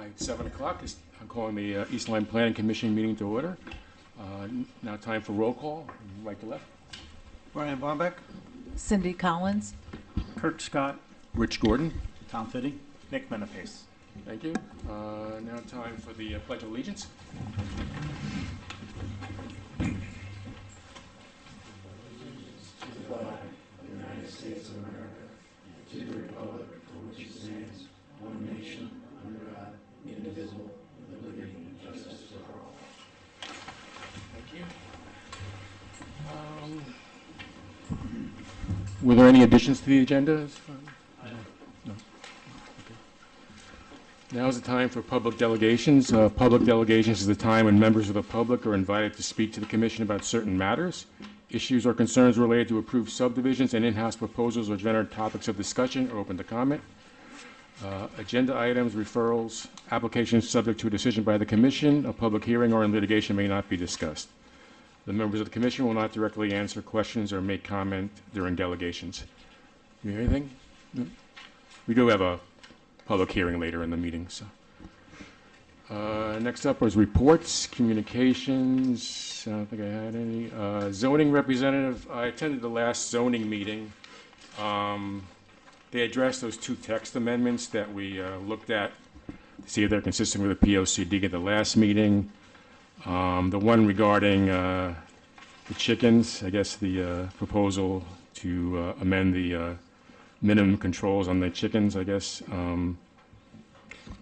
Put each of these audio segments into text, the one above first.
It's 7 o'clock. I'm calling the East Lyme Planning Commission meeting to order. Now time for roll call, right to left. Brian Bombeck. Cindy Collins. Kurt Scott. Rich Gordon. Tom Fitty. Nick Menapace. Thank you. Now time for the Pledge of Allegiance. Were there any additions to the agenda? No. Okay. Now is the time for public delegations. Public delegations is the time when members of the public are invited to speak to the commission about certain matters. Issues or concerns related to approved subdivisions and in-house proposals or general topics of discussion are open to comment. Agenda items, referrals, applications subject to a decision by the commission, a public hearing, or in litigation may not be discussed. The members of the commission will not directly answer questions or make comment during delegations. You hear anything? No? We do have a public hearing later in the meeting. So, next up was reports, communications. I don't think I had any. Zoning representative. I attended the last zoning meeting. They addressed those two text amendments that we looked at to see if they're consistent with the POCD at the last meeting. The one regarding the chickens, I guess the proposal to amend the minimum controls on the chickens, I guess,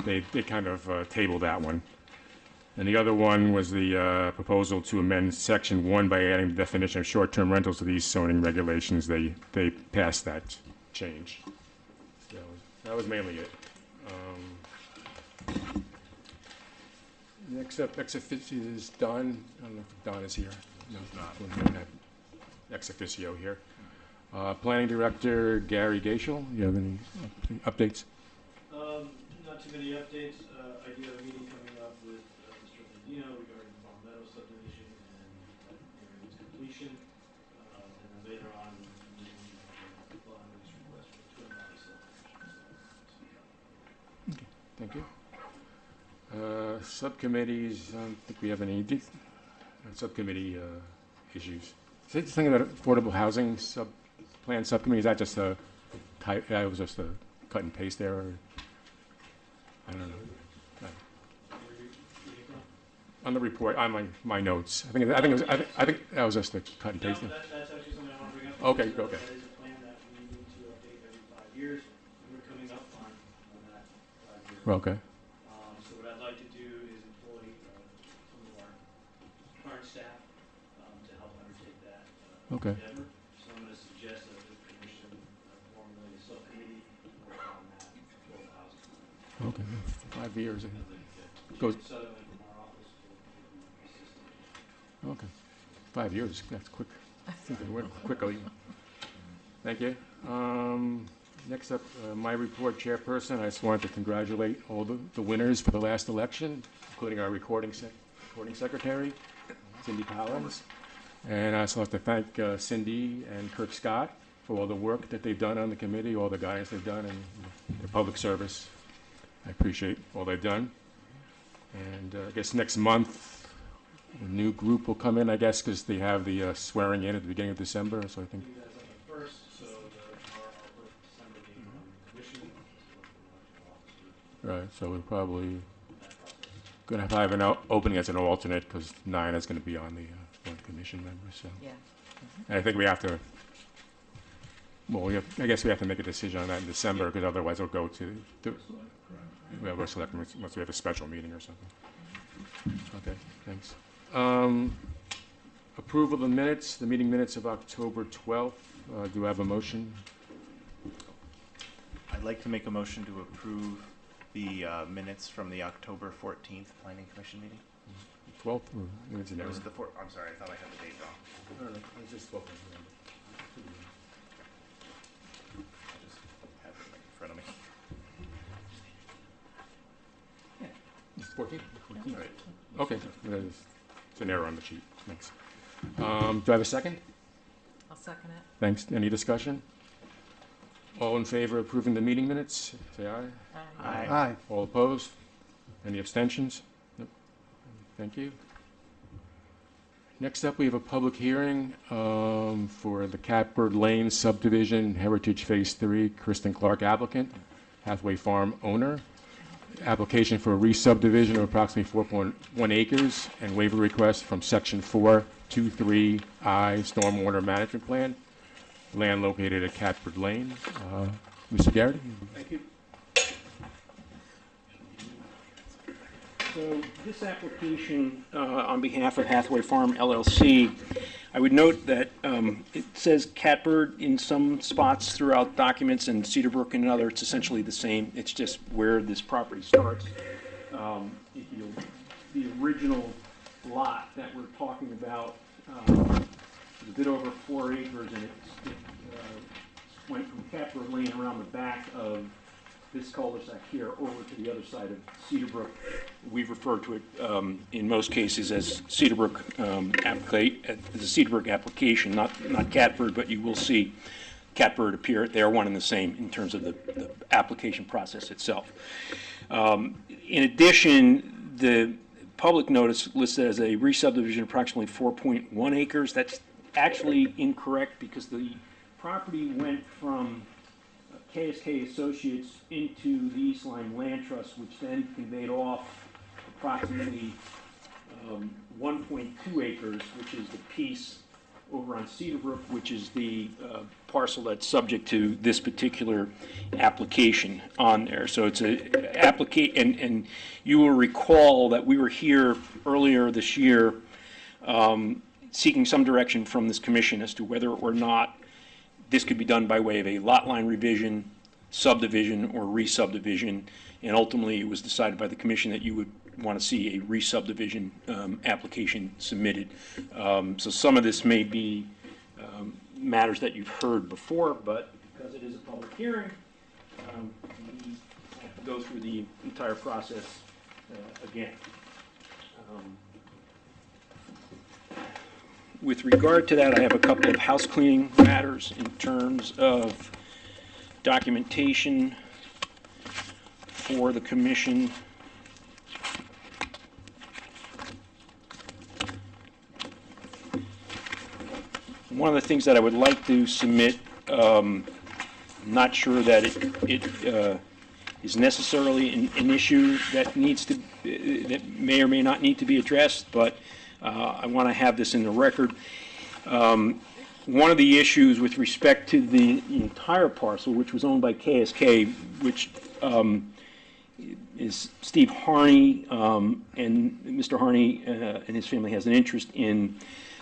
they kind of tabled that one. And the other one was the proposal to amend Section 1 by adding the definition of short-term rentals to these zoning regulations. They passed that change. So that was mainly it. Next up, ex officio is Don. I don't know if Don is here. No, we don't have ex officio here. Planning Director Gary Gaishel. You have any updates? Not too many updates. I do have a meeting coming up with Mr. Medina regarding the Palm Meadow subdivision and its completion. And then later on, we'll have this request for Twin Valley subdivision. Okay, thank you. Subcommittees, I don't think we have any subcommittee issues. Is it the thing about affordable housing plan subcommittee? Is that just a type? That was just a cut and paste there, or I don't know. On the report, on my notes, I think that was just a cut and paste. No, that's actually something I want to bring up. Okay, That okay. is a plan that we need to update every 5 years. We're coming up on that 5 year. Okay. So what I'd like to do is employ some of our current staff to help undertake that Okay. endeavor. So I'm going to suggest that the commission formulate a subcommittee to work on that affordable housing. Okay. 5 years. Goes. Goes. Sutherland from our office will assist. Okay. 5 years. That's quick. Seems to work quickly. Thank you. Next up, my report, Chairperson. I just wanted to congratulate all the winners for the last election, including our recording secretary, Cindy Collins. And I also have to thank Cindy and Kirk Scott for all the work that they've done on the committee, all the guidance they've done, and their public service. I appreciate all they've done. And I guess next month, a new group will come in, I guess, because they have the swearing in at the beginning of December. So I think. Do that on the first, so our first December meeting on the commission is what the election officer. Right, so we're probably going to have an opening as an alternate because Nina is going to be on the one commission member. So, Yeah. and I think we have to. Well, I guess we have to make a decision on that in December because otherwise it'll go to the selectmen unless we have a special meeting or something. Okay, thanks. Approval of the minutes, the meeting minutes of October 12th. Do I have a motion? I'd like to make a motion to approve the minutes from the October 14th Planning Commission meeting. 12th? Or is it It was the I'm sorry, I thought I had the date wrong. I don't know. I just spoke. I just have it right in front of me. It's 14th? Right. Okay, it's an error on the sheet. Thanks. Do I have a second? I'll second it. Thanks. Any discussion? All in favor of approving the meeting minutes, say aye. Aye. Aye. All opposed? Any abstentions? Nope. Thank you. Next up, we have a public hearing for the Catbird Lane subdivision, Heritage Phase 3, Kristen Clark applicant, Hathaway Farm owner. Application for a re-subdivision of approximately 4.1 acres and waiver request from Section 423I Stormwater Management Plan, land located at Catbird Lane. Mr. Garrity? Thank you. So this application on behalf of Hathaway Farm LLC, I would note that it says Catbird in some spots throughout documents and Cedarbrook in another. It's essentially the same. It's just where this property starts. The original lot that we're talking about is a bit over 4 acres, and it went from Catbird Lane around the back of this cul-de-sac here over to the other side of Cedarbrook. We refer to it in most cases as Cedarbrook the Cedarbrook application, not Catbird, but you will see Catbird appear. They are one and the same in terms of the application process itself. In addition, the public notice listed as a re-subdivision approximately 4.1 acres. That's actually incorrect because the property went from KSK Associates into the East Lyme Land Trust, which then conveyed off approximately 1.2 acres, which is the piece over on Cedarbrook, which is the parcel that's subject to this particular application on there. So it's a and you will recall that we were here earlier this year seeking some direction from this commission as to whether or not this could be done by way of a lot line revision, subdivision, or re-subdivision, and ultimately it was decided by the commission that you would want to see a re-subdivision application submitted. So some of this may be matters that you've heard before, but because it is a public hearing, we have to go through the entire process again. With regard to that, I have a couple of house cleaning matters in terms of documentation for the commission. One of the things that I would like to submit, not sure that it is necessarily an issue that needs to, that may or may not need to be addressed, but I want to have this in the record. One of the issues with respect to the entire parcel, which was owned by KSK, which is Steve Harney, and Mr. Harney and his family has an interest in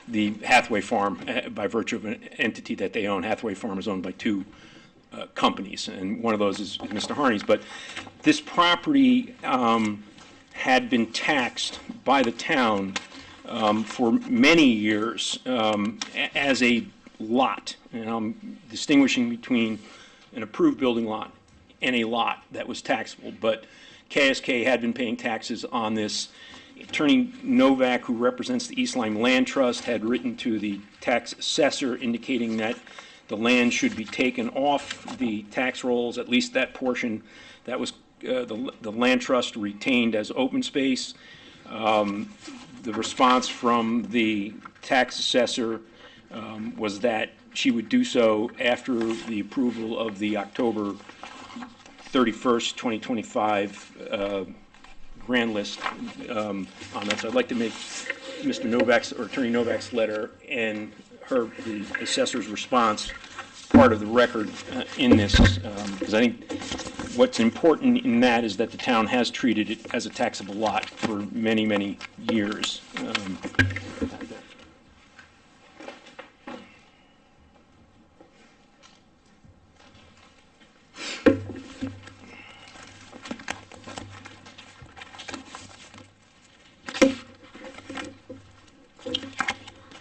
the Hathaway Farm by virtue of an entity that they own. Hathaway Farm is owned by two companies, and one of those is Mr. Harney's. But this property had been taxed by the town for many years as a lot, and I'm distinguishing between an approved building lot and a lot that was taxable. But KSK had been paying taxes on this. Attorney Novak, who represents the East Lyme Land Trust, had written to the tax assessor indicating that the land should be taken off the tax rolls, at least that portion that was the land trust retained as open space. The response from the tax assessor was that she would do so after the approval of the October 31st, 2025 grand list on that. So I'd like to make Mr. Novak's or Attorney Novak's letter and the assessor's response part of the record in this, because I think what's important in that is that the town has treated it as a taxable lot for many, many years.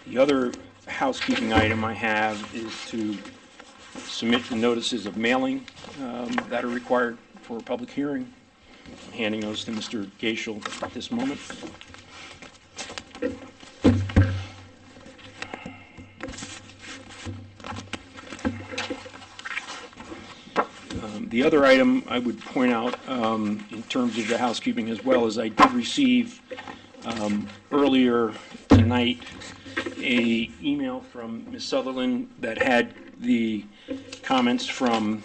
The other housekeeping item I have is to submit the notices of mailing that are required for a public hearing. I'm handing those to Mr. Gaishel at this moment. The The other item I would point out in terms of the housekeeping as well is I did receive earlier tonight a email from Ms. Sutherland that had the comments from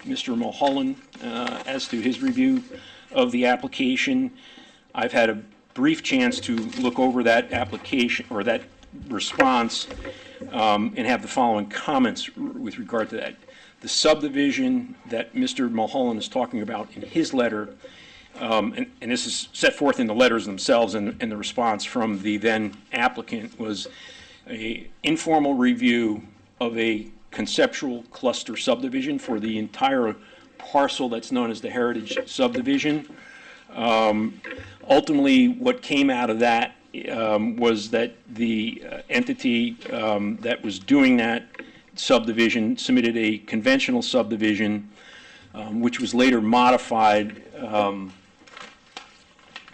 Mr. Mulholland as to his review of the application. I've had a brief chance to look over that application or that response and have the following comments with regard to that. The subdivision that Mr. Mulholland is talking about in his letter, and this is set forth in the letters themselves and the response from the then applicant, was a informal review of a conceptual cluster subdivision for the entire parcel that's known as the Heritage Subdivision. Ultimately, what came out of that was that the entity that was doing that subdivision submitted a conventional subdivision, which was later modified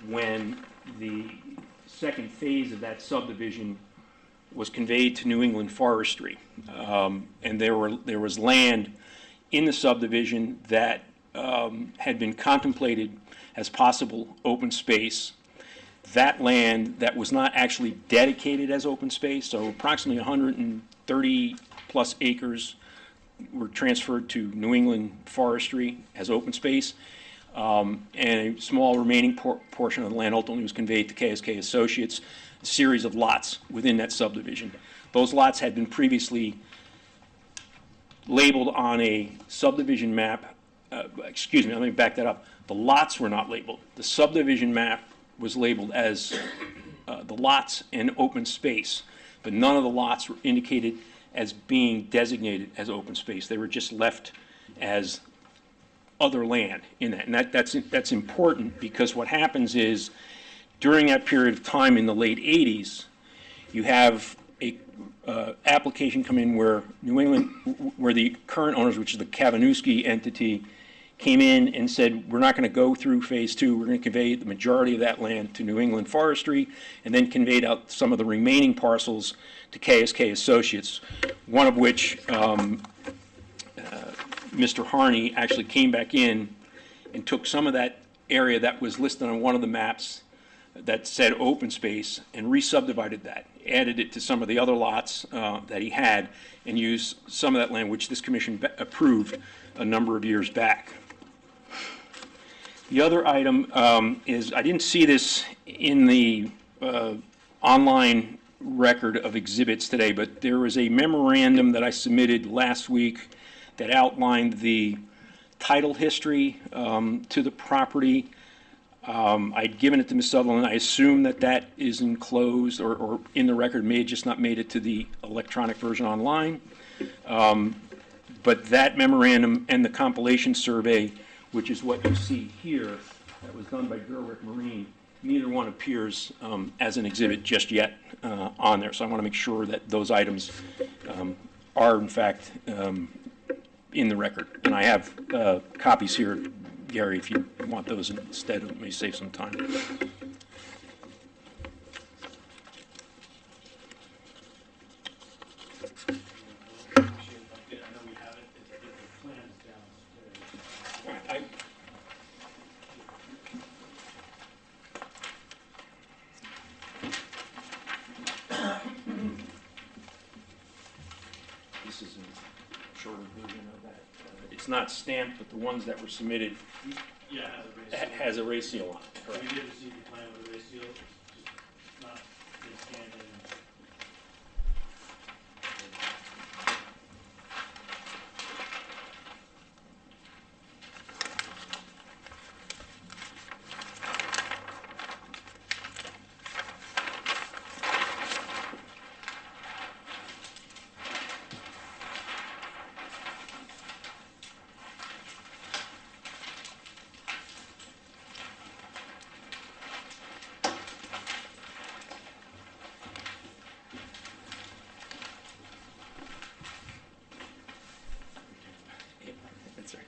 when the second phase of that subdivision was conveyed to New England Forestry. And there was land in the subdivision that had been contemplated as possible open space. That land that was not actually dedicated as open space, so approximately 130 plus acres were transferred to New England Forestry as open space, and a small remaining portion of the land ultimately was conveyed to KSK Associates, a series of lots within that subdivision. Those lots had been previously labeled on a subdivision map. Excuse me, let me back that up. The lots were not labeled. The subdivision map was labeled as the lots and open space, but none of the lots were indicated as being designated as open space. They were just left as other land in that. And that's important because what happens is during that period of time in the late 80s, you have a application come in where New England, where the current owners, which is the Kavanewski entity, came in and said, we're not going to go through phase two. We're going to convey the majority of that land to New England Forestry, and then conveyed out some of the remaining parcels to KSK Associates, one of which Mr. Harney actually came back in and took some of that area that was listed on one of the maps that said open space and re-subdivided that, added it to some of the other lots that he had, and used some of that land, which this commission approved a number of years back. The other item is, I didn't see this in the online record of exhibits today, but there was a memorandum that I submitted last week that outlined the title history to the property. I'd given it to Ms. Sutherland. I assume that that is enclosed or in the record, may have just not made it to the electronic version online. But that memorandum and the compilation survey, which is what you see here, that was done by Gerwick Marine, neither one appears as an exhibit just yet on there. So I want to make sure that those items are in fact in the record. And I have copies here, Gary, if you want those instead. It may save some time. This is a shorter version of that. It's not stamped, but the ones that were submitted Yeah, it has a race seal on it. We Correct. did receive the plan with a race seal, it's just not been scanned in. That's right.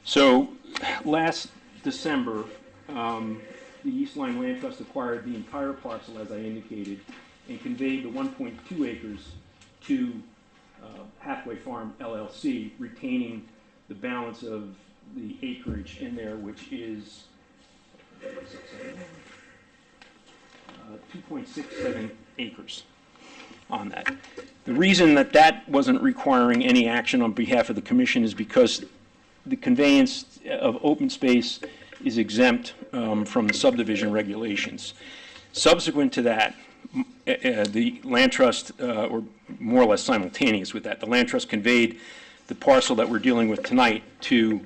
So last December, the East Lyme Land Trust acquired the entire parcel, as I indicated, and conveyed the 1.2 acres to Hathaway Farm LLC, retaining the balance of the acreage in there, which is 2.67 acres on that. The reason that that wasn't requiring any action on behalf of the commission is because the conveyance of open space is exempt from the subdivision regulations. Subsequent to that, the land trust, or more or less simultaneous with that, the land trust conveyed the parcel that we're dealing with tonight to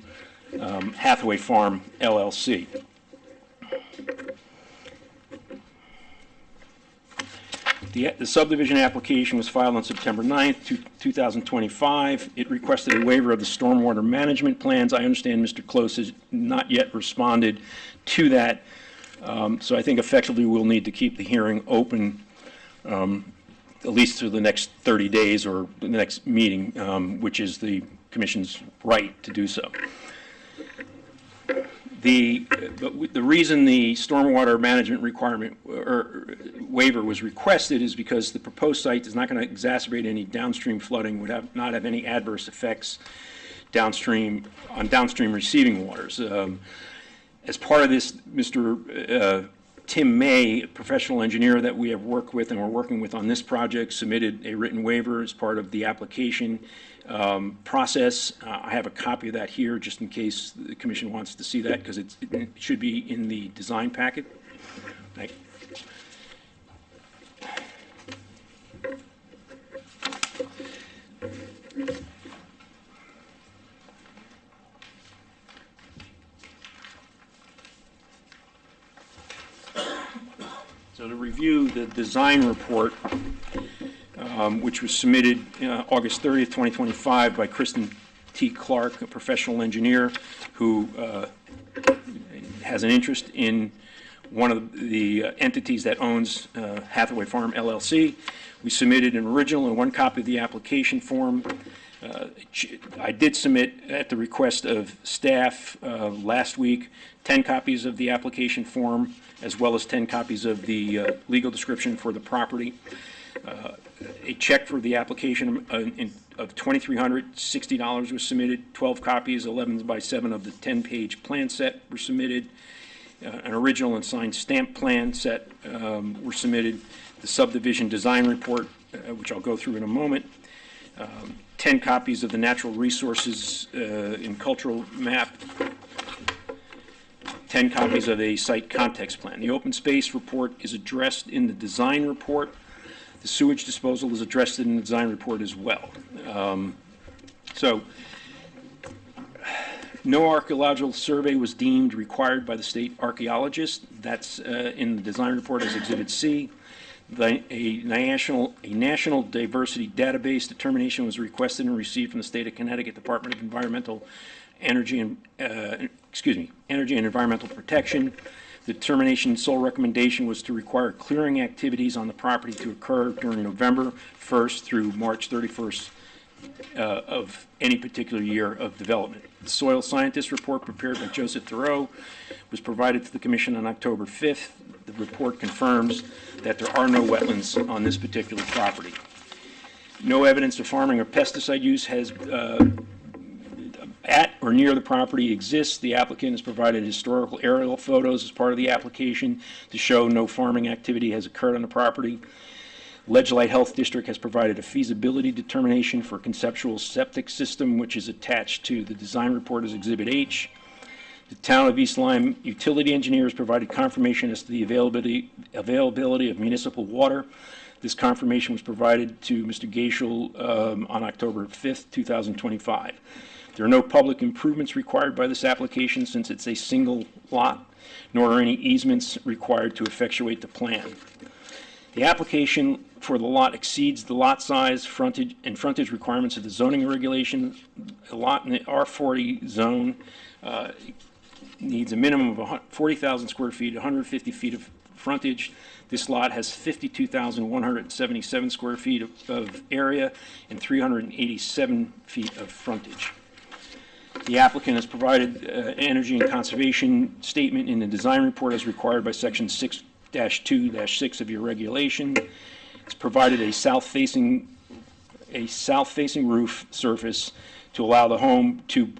Hathaway Farm LLC. The subdivision application was filed on September 9th, 2025. It requested a waiver of the stormwater management plans. I understand Mr. Close has not yet responded to that, so I think effectively we'll need to keep the hearing open at least through the next 30 days or the next meeting, which is the commission's right to do so. The reason the stormwater management requirement or waiver was requested is because the proposed site is not going to exacerbate any downstream flooding, would not have any adverse effects downstream on downstream receiving waters. As part of this, Mr. Tim May, a professional engineer that we have worked with and we're working with on this project, submitted a written waiver as part of the application process. I have a copy of that here just in case the commission wants to see that, because it should be in the design packet. So to review the design report, which was submitted August 30th, 2025 by Kristen T. Clark, a professional engineer who has an interest in one of the entities that owns Hathaway Farm LLC. We submitted an original and one copy of the application form. I did submit, at the request of staff last week, 10 copies of the application form, as well as 10 copies of the legal description for the property. A check for the application of $2,360 was submitted. 12 copies, 11 by 7 of the 10-page plan set were submitted. An original and signed stamp plan set were submitted. The subdivision design report, which I'll go through in a moment. 10 copies of the natural resources and cultural map. 10 copies of a site context plan. The open space report is addressed in the design report. The sewage disposal is addressed in the design report as well. So, no archaeological survey was deemed required by the state archaeologist. That's in the design report as Exhibit C. A national diversity database determination was requested and received from the state of Connecticut Department of Energy and Environmental Protection. The determination sole recommendation was to require clearing activities on the property to occur during November 1st through March 31st of any particular year of development. The soil scientist report prepared by Joseph Thoreau was provided to the Commission on October 5th. The report confirms that there are no wetlands on this particular property. No evidence of farming or pesticide use has at or near the property exists. The applicant has provided historical aerial photos as part of the application to show no farming activity has occurred on the property. Ledgelight Health District has provided a feasibility determination for a conceptual septic system, which is attached to the design report as Exhibit H. The Town of East Lyme utility engineers provided confirmation as to the availability of municipal water. This confirmation was provided to Mr. Gaishel on October 5th, 2025. There are no public improvements required by this application since it's a single lot, nor are any easements required to effectuate the plan. The application for the lot exceeds the lot size, frontage requirements of the zoning regulation. A lot in the R40 zone needs a minimum of 40,000 square feet, 150 feet of frontage. This lot has 52,177 square feet of area and 387 feet of frontage. The applicant has provided energy and conservation statement in the design report as required by section 6-2-6 of your regulation. It's provided a south-facing roof surface to allow the home to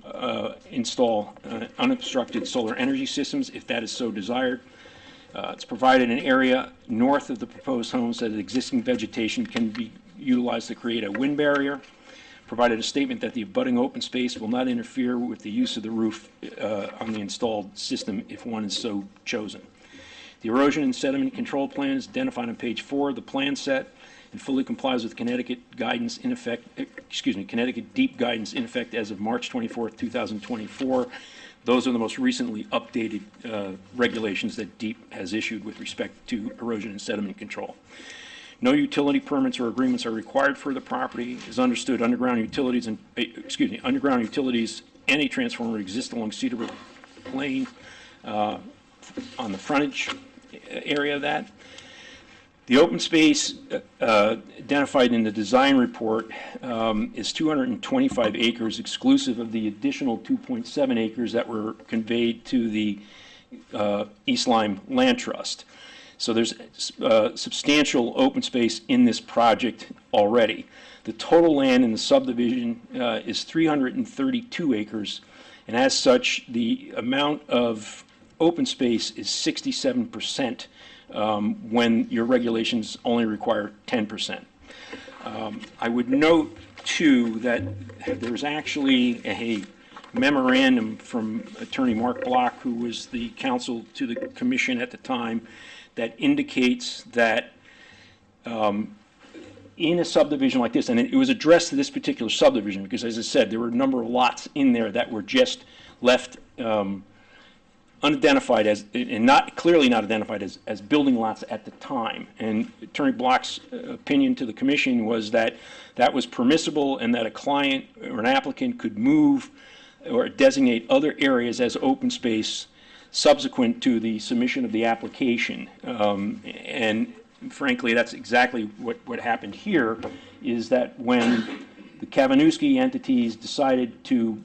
install unobstructed solar energy systems if that is so desired. It's provided an area north of the proposed home so that existing vegetation can be utilized to create a wind barrier. Provided a statement that the abutting open space will not interfere with the use of the roof on the installed system if one is so chosen. The erosion and sediment control plan is identified on page 4 of the plan set and fully complies with Connecticut guidance in effect, Connecticut deep guidance in effect as of March 24th, 2024. Those are the most recently updated regulations that DEEP has issued with respect to erosion and sediment control. No utility permits or agreements are required for the property. As understood, underground utilities and a transformer exist along Cedar Brook Lane on the frontage area of that. The open space identified in the design report is 225 acres exclusive of the additional 2.7 acres that were conveyed to the East Lyme Land Trust. So there's substantial open space in this project already. The total land in the subdivision is 332 acres, and as such, the amount of open space is 67% when your regulations only require 10%. I would note, too, that there's actually a memorandum from Attorney Mark Block, who was the counsel to the commission at the time, that indicates that in a subdivision like this, and it was addressed to this particular subdivision because, as I said, there were a number of lots in there that were just left unidentified as, and clearly not identified as building lots at the time. And Attorney Block's opinion to the commission was that that was permissible and that a client or an applicant could move or designate other areas as open space subsequent to the submission of the application. And frankly, that's exactly what happened here, is that when the Kavanewski entities decided to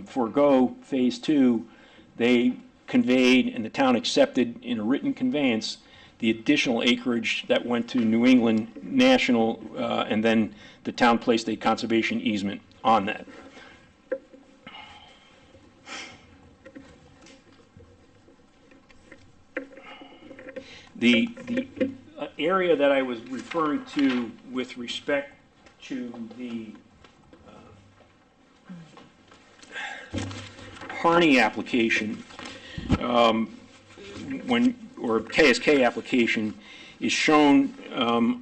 forego Phase 2, they conveyed and the town accepted in a written conveyance the additional acreage that went to New England National, and then the town placed a conservation easement on that. The area that I was referring to with respect to the Harney application, or KSK application, is shown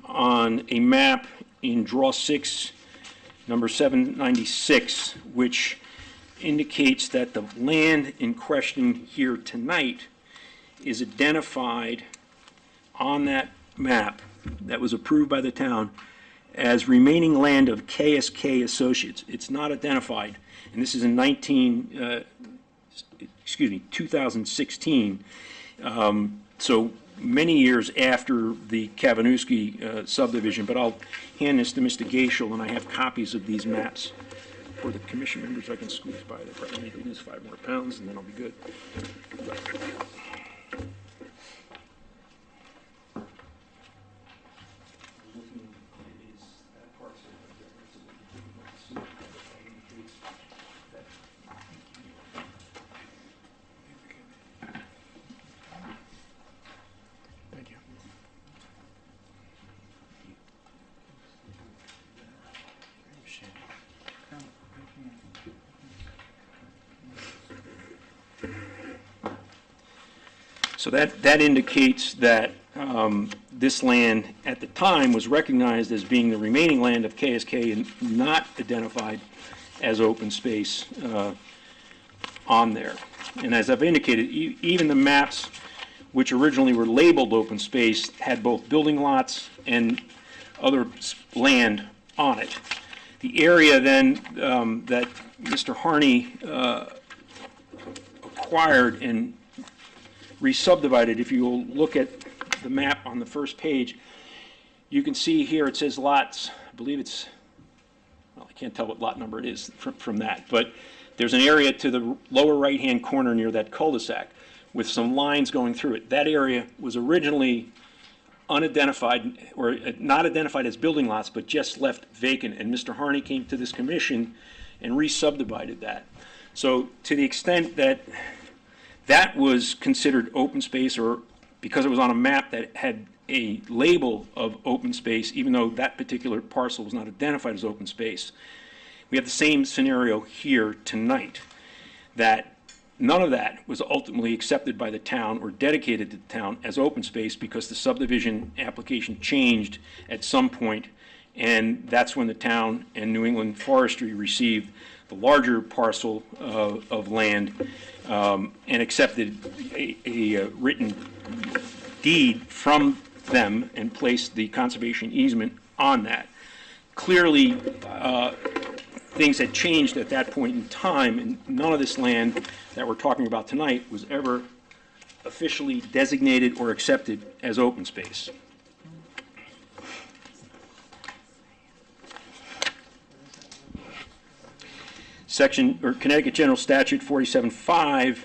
on a map in Draw 6, number 796, which indicates that the land in question here tonight is identified on that map that was approved by the town as remaining land of KSK Associates. It's not identified, and this is in 2016. So many years after the Kavanewski subdivision, but I'll hand this to Mr. Gaishel, and I have copies of these maps for the commission members. I can squeeze by. They probably need to lose 5 more pounds, and then I'll be good. Thank you. So that indicates that this land at the time was recognized as being the remaining land of KSK and not identified as open space on there. And as I've indicated, even the maps which originally were labeled open space had both building lots and other land on it. The area then that Mr. Harney acquired and re-subdivided, if you'll look at the map on the first page, you can see here it says lots, I believe it's, well, I can't tell what lot number it is from that, but There's an area to the lower right-hand corner near that cul-de-sac with some lines going through it. That area was originally unidentified, or not identified as building lots, but just left vacant, and Mr. Harney came to this commission and re-subdivided that. So to the extent that that was considered open space, or because it was on a map that had a label of open space, even though that particular parcel was not identified as open space, we have the same scenario here tonight, that none of that was ultimately accepted by the town or dedicated to the town as open space because the subdivision application changed at some point, and that's when the town and New England Forestry received the larger parcel of land and accepted a written deed from them and placed the conservation easement on that. Clearly, things had changed at that point in time, and none of this land that we're talking about tonight was ever officially designated or accepted as open space. Connecticut General Statute 47.5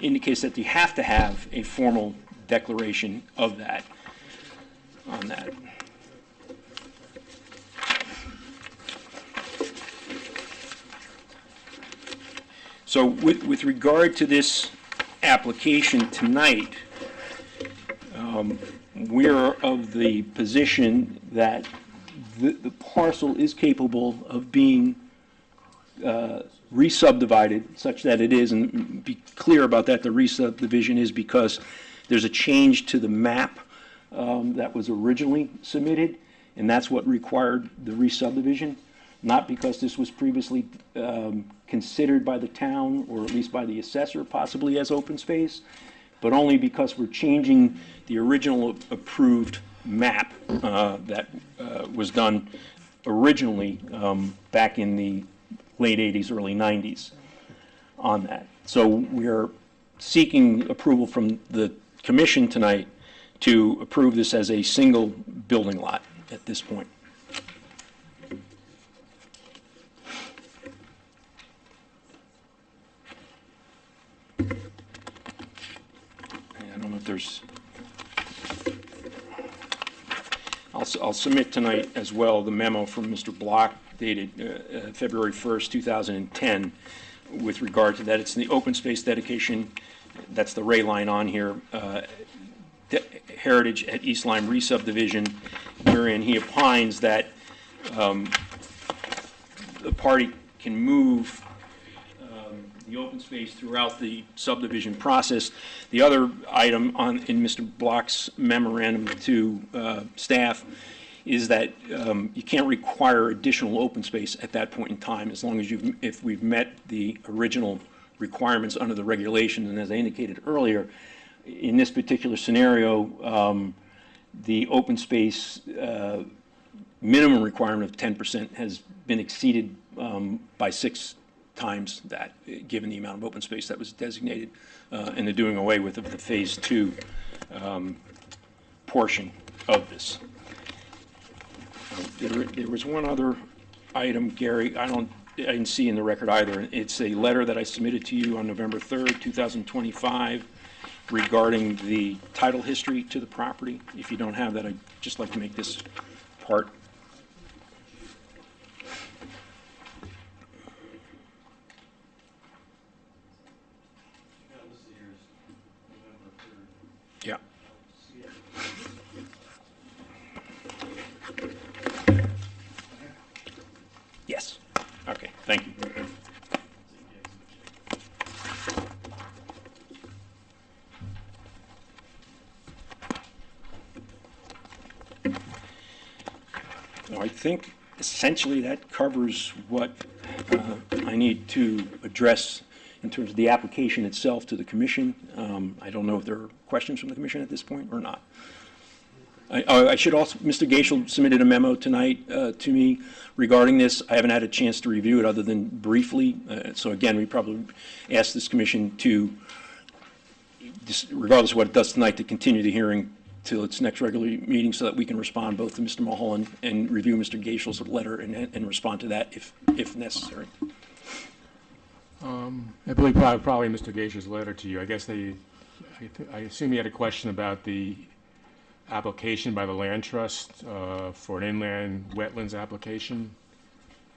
indicates that you have to have a formal declaration of that on that. So with regard to this application tonight, we're of the position that the parcel is capable of being re-subdivided such that it is, and be clear about that, the re-subdivision is because there's a change to the map that was originally submitted, and that's what required the re-subdivision, not because this was previously considered by the town, or at least by the assessor, possibly as open space, but only because we're changing the original approved map that was done originally back in the late 80s, early 90s on that. So we're seeking approval from the commission tonight to approve this as a single building lot at this point. I don't know if there's, I'll submit tonight as well the memo from Mr. Block dated February 1st, 2010, with regard to that. It's in the open space dedication, that's the ray line on here, Heritage at East Lyme re-subdivision, wherein he opines that the party can move the open space throughout the subdivision process. The other item in Mr. Block's memorandum to staff is that you can't require additional open space at that point in time, as long as if we've met the original requirements under the regulation. And as I indicated earlier, in this particular scenario, the open space minimum requirement of 10% has been exceeded by 6 times that, given the amount of open space that was designated, and the doing away with of the phase 2 portion of this. There was one other item, Gary, I didn't see in the record either. It's a letter that I submitted to you on November 3rd, 2025, regarding the title history to the property. If you don't have that, I'd just like to make this part. Yeah. Yes. Okay, thank you. So I think essentially that covers what I need to address in terms of the application itself to the commission. I don't know if there are questions from the commission at this point or not. I should also, Mr. Gaishel submitted a memo tonight to me regarding this. I haven't had a chance to review it other than briefly. So again, we probably ask this commission to, regardless of what it does tonight, to continue the hearing till its next regular meeting so that we can respond both to Mr. Mulholland and review Mr. Gaishel's letter and respond to that if necessary. I believe probably Mr. Gager's letter to you. I guess I assume he had a question about the application by the Land Trust for an inland wetlands application.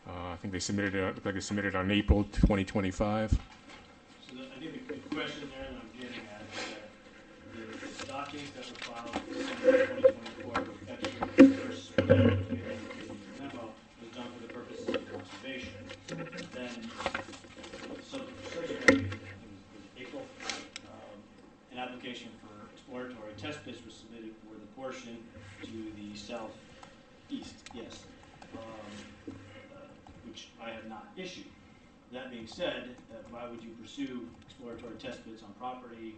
I think they submitted it, looked like they submitted it on April 2025. So I think the question there that I'm getting at is that the documents that were filed in December 2024 with extra first split the memo was done for the purposes of conservation. Then, subsequently, was April, an application for exploratory test pits was submitted for the portion to the southeast, yes, which I have not issued. That being said, why would you pursue exploratory test pits on property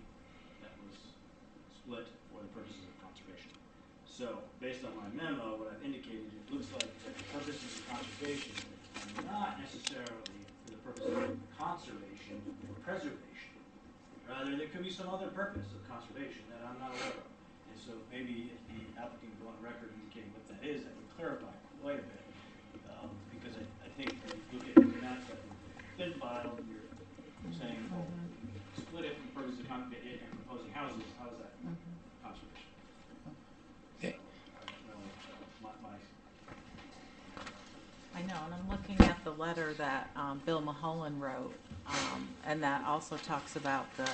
that was split for the purposes of conservation? So, based on my memo, what I've indicated, it looks like that the purposes of conservation are not necessarily for the purposes of conservation or preservation. Rather, there could be some other purpose of conservation that I'm not aware of. And so maybe if the applicant could go on record indicating what that is, that would clarify quite a bit. Because I think when you look at the maps that have been filed, you're saying, well, split it for the purpose of conservation and proposing houses, how is that conservation? Okay. I don't know, I know, and I'm looking at the letter that Bill Mulholland wrote, and that also talks about the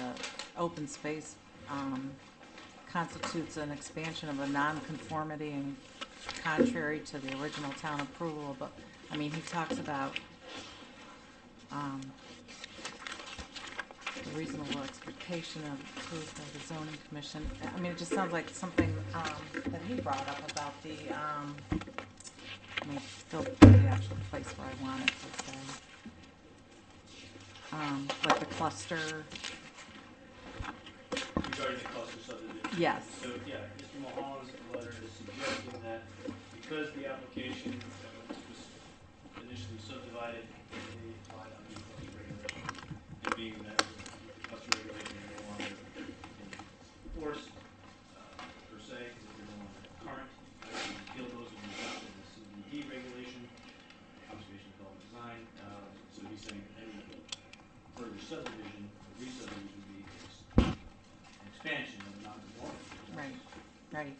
open space constitutes an expansion of a nonconformity and contrary to the original town approval, but, I mean, he talks about the reasonable expectation of approved by the zoning commission. I mean, it just sounds like something that he brought up about the, let me still put the actual place where I want it to say. Like the cluster, regarding the cluster subdivision. yes, So, yeah, Mr. Mulholland's letter is suggesting that because the application was initially subdivided, they applied on the cluster regulation, and being that the cluster regulation is no longer in force, per se, because they're no longer current, I feel those would be adopted in the CDD regulation, conservation development design, so he's saying any further subdivision, or re-subdivision would be an expansion of the non-conformity. right, right,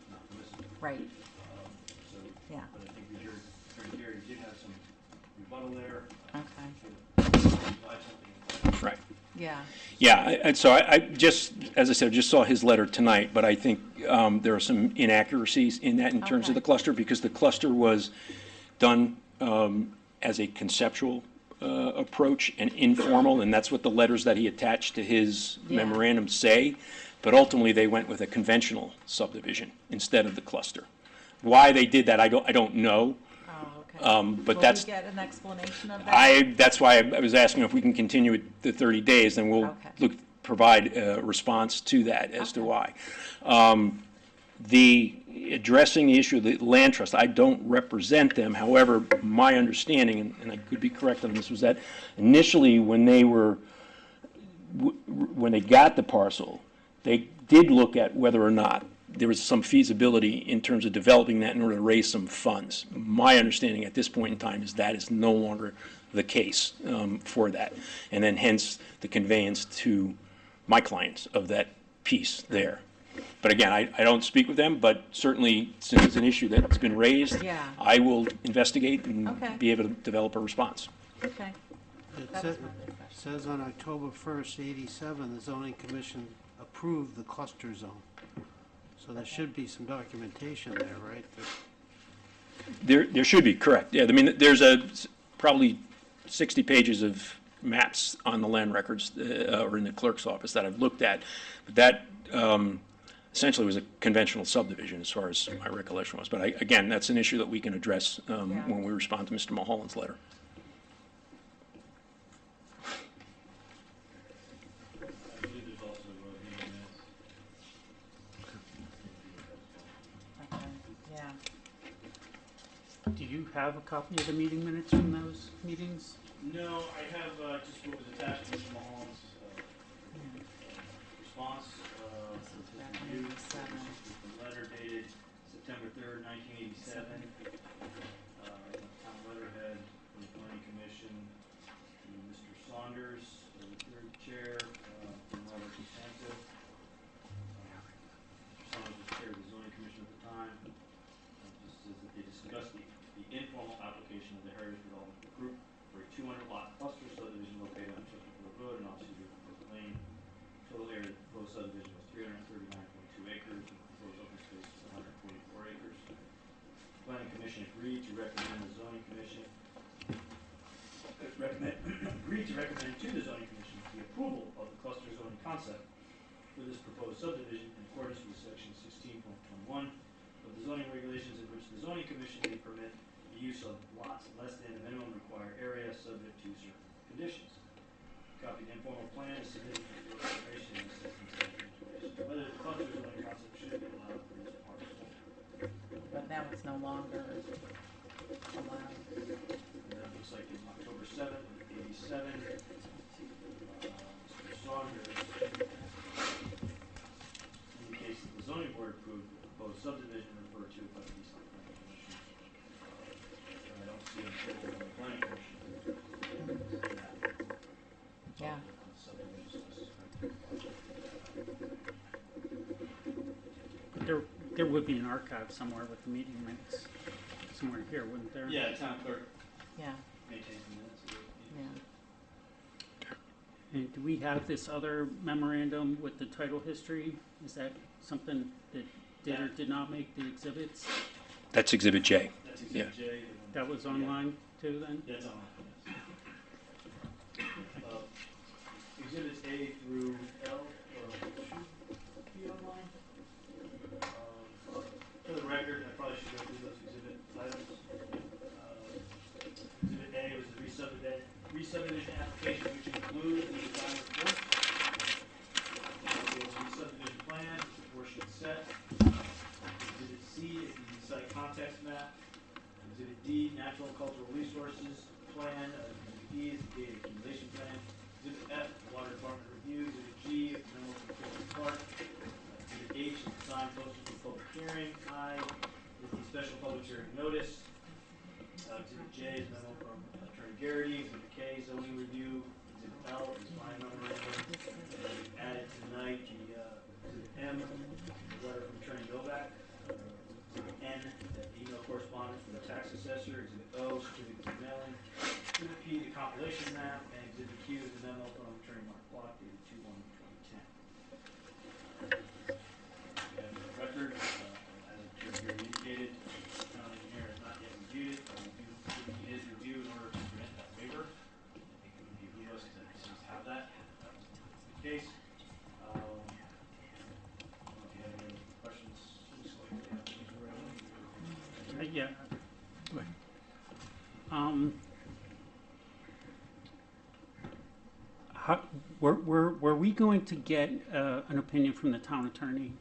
Not permissible. right, So, yeah, but I think we heard, Attorney Gary did have some rebuttal there. okay, Provide something. Right. yeah, Yeah, and so I just, as I said, just saw his letter tonight, but I think there are some inaccuracies in that in terms of the Okay. cluster, because the cluster was done as a conceptual approach and informal, and that's what the letters that he attached to his Yeah. memorandum say. But ultimately, they went with a conventional subdivision instead of the cluster. Why they did that, I don't know. oh, okay. But Will that's, we get an explanation of that? that's why I was asking if we can continue it the 30 days, then we'll Okay. provide a response to that as to Okay. why. The addressing the issue of the land trust, I don't represent them. However, my understanding, and I could be correct on this, was that initially when they got the parcel, they did look at whether or not there was some feasibility in terms of developing that in order to raise some funds. My understanding at this point in time is that is no longer the case for that. And then hence the conveyance to my clients of that piece there. But again, I don't speak with them, but certainly since it's an issue that's been raised, Yeah. I will investigate and Okay. be able to develop a response. Okay, It that sa- was my big question. says on October 1st, '87, the zoning commission approved the cluster zone. So there should be some documentation there, right? There should be, correct. Yeah, I mean, there's probably 60 pages of maps on the land records or in the clerk's office that I've looked at. But that essentially was a conventional subdivision as far as my recollection was. But again, that's an issue that we can address when we respond to Mr. Mulholland's letter. I believe there's also meeting minutes. Okay, yeah. Do you have a copy of the meeting minutes from those meetings? No, I have just what was attached to Mr. Mulholland's response. This is back in review. 87. The letter dated September 3rd, 1987. Town letterhead from the planning commission to Mr. Saunders. commission agreed to recommend the zoning commission, agreed to recommend to the zoning commission the approval of the cluster zoning concept for this proposed subdivision in accordance with section 16.21 of the zoning regulations, in which the zoning commission may permit the use of lots less than the minimum required area subject to certain conditions. Copy of the informal plan is submitted for your information and assistance in information. Whether the cluster zoning concept should be allowed for this parcel. But now it's no longer allowed. And then it looks like in October 7th, of '87, Mr. Saunders indicates that the zoning board approved the proposed subdivision referred to by the East Line Planning Commission. And I don't see any table on the planning commission. Yeah. Subdivision But there would be an archive somewhere with the meeting minutes, somewhere here, wouldn't there? Yeah, town clerk Yeah, maintains the minutes of the meetings. yeah. And do we have this other memorandum with the title history? Is that something that did or did not make the exhibits? That's Exhibit J. That's Exhibit J. the one- That was online too then? Yeah, it's online, yes. Exhibits A through L should be online. For the record, I probably should go through those exhibit titles. Exhibit A was the re-subdivision application, which includes the design report. The re-subdivision plan, the portion set. Exhibit C is the site context map. Exhibit D, natural and cultural resources plan. Exhibit E is the data accumulation plan. Exhibit F, water department review. Exhibit G, memo from Christie Clark. Exhibit H is the sign posted for public hearing. I is the special public hearing notice. Exhibit J is memo from Attorney Garrity. Exhibit K, zoning review. Exhibit L is my memorandum. We've added tonight the Exhibit M, the letter from Attorney Novak. Exhibit N, email correspondence from the tax assessor. Exhibit O, certificate of mailing. Exhibit P, the compilation map. And Exhibit Q is the memo from Attorney Mark Block dated 2/1/2010. We have the record, as Attorney Garrity indicated, the town engineer has not yet reviewed it, but we do need his review in order to grant that waiver. I think it would behoove us to at least have that. That was the case. I don't know if you have any questions. Looks like we have things already. Yeah. Go ahead. Were we going to get an opinion from the town attorney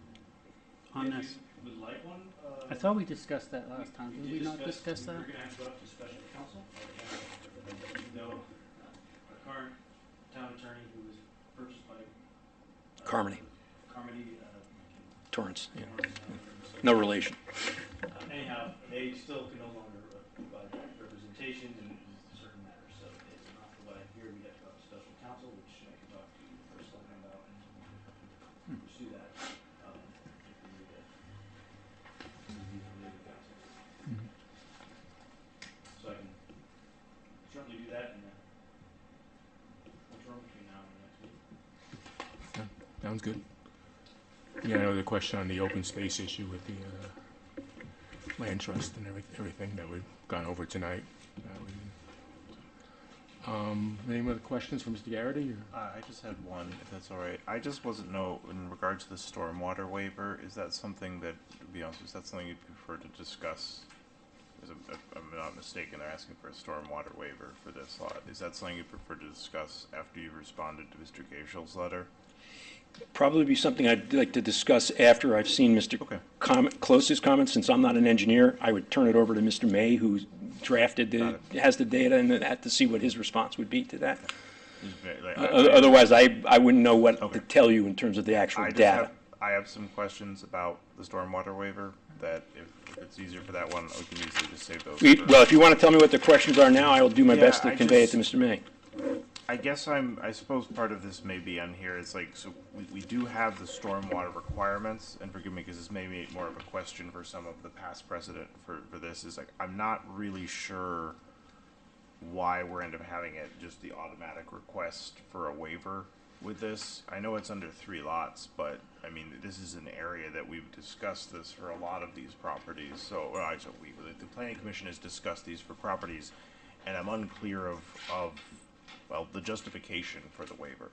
on If this? you would like one, I thought we discussed that last time. Did we not discuss that? We're gonna have to go up to special counsel. You know, our current town attorney who was purchased by. Carmody. Carmody, Torrance, yeah. Lawrence, No relation. anyhow, they still can no longer provide representation in certain matters, so if they do not provide here, we have to go up to special counsel, which I can talk to you first about and pursue that. If we need to review from legal counsel. So I can certainly do that in the interim between now and the next meeting. Sounds good. Yeah, I know the question on the open space issue with the land trust and everything that we've gone over tonight. Any other questions for Mr. Garrity? I just had one, if that's all right. I just wasn't know, in regards to the stormwater waiver, is that something that, to be honest, is that something you'd prefer to discuss? If I'm not mistaken, they're asking for a stormwater waiver for this lot. Is that something you'd prefer to discuss after you've responded to Mr. Gagel's letter? Probably be something I'd like to discuss after I've seen Mr. Okay. Close's comments. Since I'm not an engineer, I would turn it over to Mr. May, who drafted has the data, and have to see what his response would be to that. Otherwise, I wouldn't know what to tell you in terms of the actual data. I have some questions about the stormwater waiver that if it's easier for that one, we can easily just save those. Well, if you want to tell me what the questions are now, I will do my Yeah, best to I convey it just- to Mr. May. I suppose part of this may be on here, it's like, so we do have the stormwater requirements, and forgive me, because this may be more of a question for some of the past precedent for this, is like, I'm not really sure why we're end up having it just the automatic request for a waiver. with this? I know it's under 3 lots, but I mean, this is an area that we've discussed this for a lot of these properties. So, the planning commission has discussed these for properties, and I'm unclear of well, the justification for the waiver.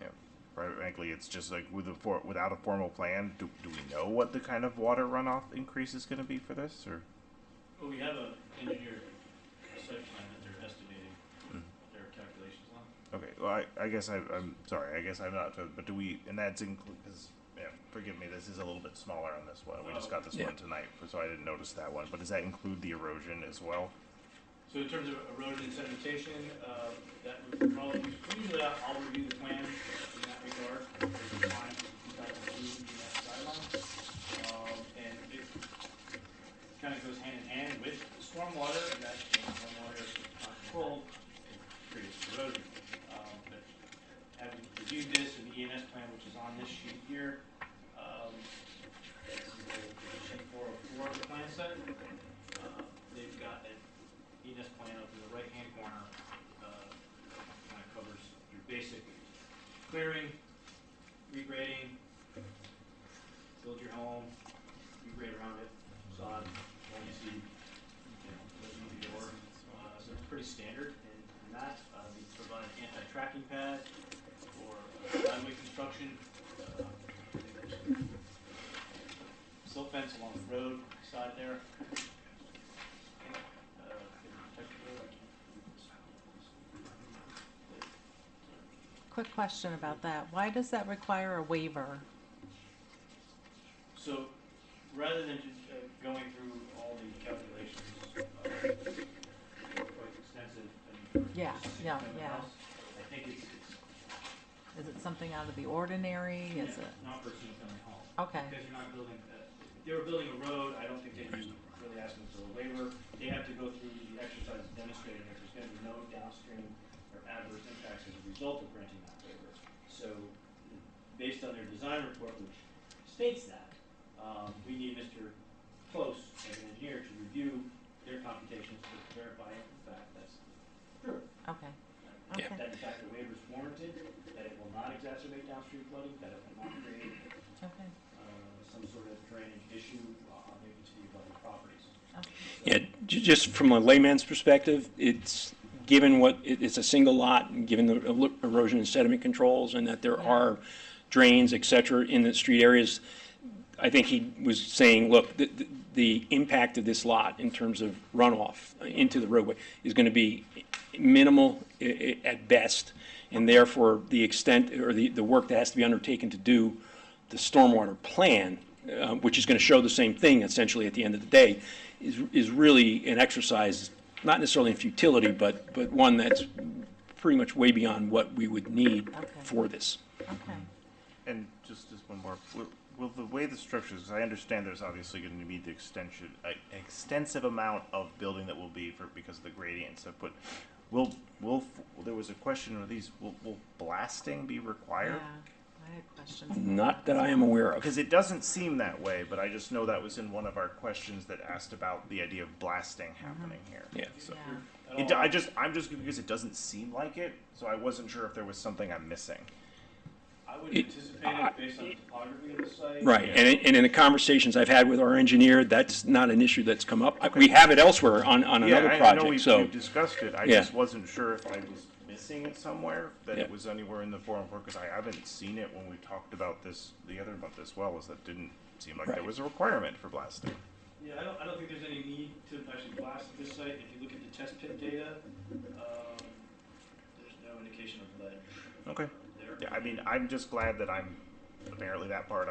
Yeah, frankly, it's just like without a formal plan, do we know what the kind of water runoff increase is going to be for this, or? Well, we have an engineered site plan that they're estimating their calculations on. Okay, well, I guess I'm sorry, I guess I'm not, but do we, and that's include, because, yeah, forgive me, this is a little bit smaller on this one, we just got this Yeah. one tonight, so I didn't notice that one, but does that include the erosion as well? So in terms of erosion and sedimentation, that would probably, usually I'll review the plan in that regard. There's a time for 2002 in that guideline. And it kind of goes hand in hand with stormwater, and that stormwater is not controlled, it creates erosion. But having reviewed this in the ENS plan, which is on this sheet here, this is the sheet 404 of the plan set. They've got an ENS plan up in the right-hand corner, kind of covers your basic clearing, regrading, build your home, regrade around it, sod, seed, what you need your, so it's pretty standard in that. We provide an anti-tracking pad for driveway construction, silt fence along the road side there. Quick question about that. Why does that require a waiver? So, rather than just going through all the calculations, quite extensive, and Yeah, yeah, everything yeah. else, I think it's Is it something out of the ordinary? Is it? not for a single-family home. Okay. Because you're not building, if they were building a road, I don't think they'd be really asking for a waiver. They have to go through the exercise demonstrating that there's going to be no downstream or adverse impacts as a result of granting that waiver. So, based on their design report, which states that, we need Mr. Close, as an engineer, to review their computations to verify in fact that's true. Okay. Yeah. Okay. That in fact the waiver is warranted, that it will not exacerbate downstream flooding, that it will not create Okay. some sort of drainage issue maybe to the abutting properties. Okay. Yeah, just from a layman's perspective, it's, given it's a single lot, and given the erosion and sediment controls, and that there are drains, et cetera, in the street areas, I think he was saying, look, the impact of this lot in terms of runoff into the roadway is going to be minimal at best, and therefore the extent, or the work that has to be undertaken to do the stormwater plan, which is going to show the same thing essentially at the end of the day, is really an exercise, not necessarily in futility, but one that's pretty much way beyond what we would need Okay. for this. Okay. And just one more, will the way the structure is, I understand there's obviously going to be the extensive amount of building that will be because of the gradient and stuff, but there was a question of these, will blasting be required? Yeah, I had questions. about Not that as I am well. aware of. Because it doesn't seem that way, but I just know that was in one of our questions that asked about the idea of blasting happening here. Yeah. So, Yeah. I'm just because it doesn't seem like it, so I wasn't sure if there was something I'm missing. I would anticipate it based on the topography of the site. Right, and in the conversations I've had with our engineer, that's not an issue that's come up. We have it elsewhere on another Yeah, I know project, we've so. discussed it. I Yeah. just wasn't sure if I was missing it somewhere, that Yeah. it was anywhere in the form because I haven't seen it when we talked about this the other month as well, as that didn't seem like there Right. was a requirement for blasting. Yeah, I don't think there's any need to actually blast this site. If you look at the test pit data, there's no indication of lead Okay. there. Yeah, I mean, I'm just glad that apparently that part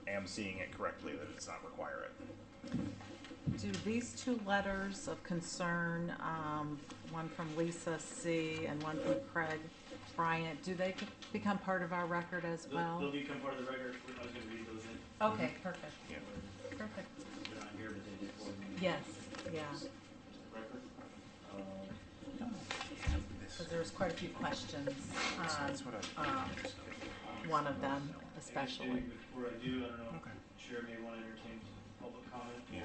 am seeing it correctly, that it's not required. Do these two letters of concern, one from Lisa C. and one from Craig Bryant, do they become part of our record as well? They'll become part of the record. I was going to read those in. Okay, perfect, Yeah. perfect. They're not here, but they did for me. Yes, yeah, Record. because there was quite a few questions on one of them especially. Before I do, I don't know, Chair may want to entertain public comment or.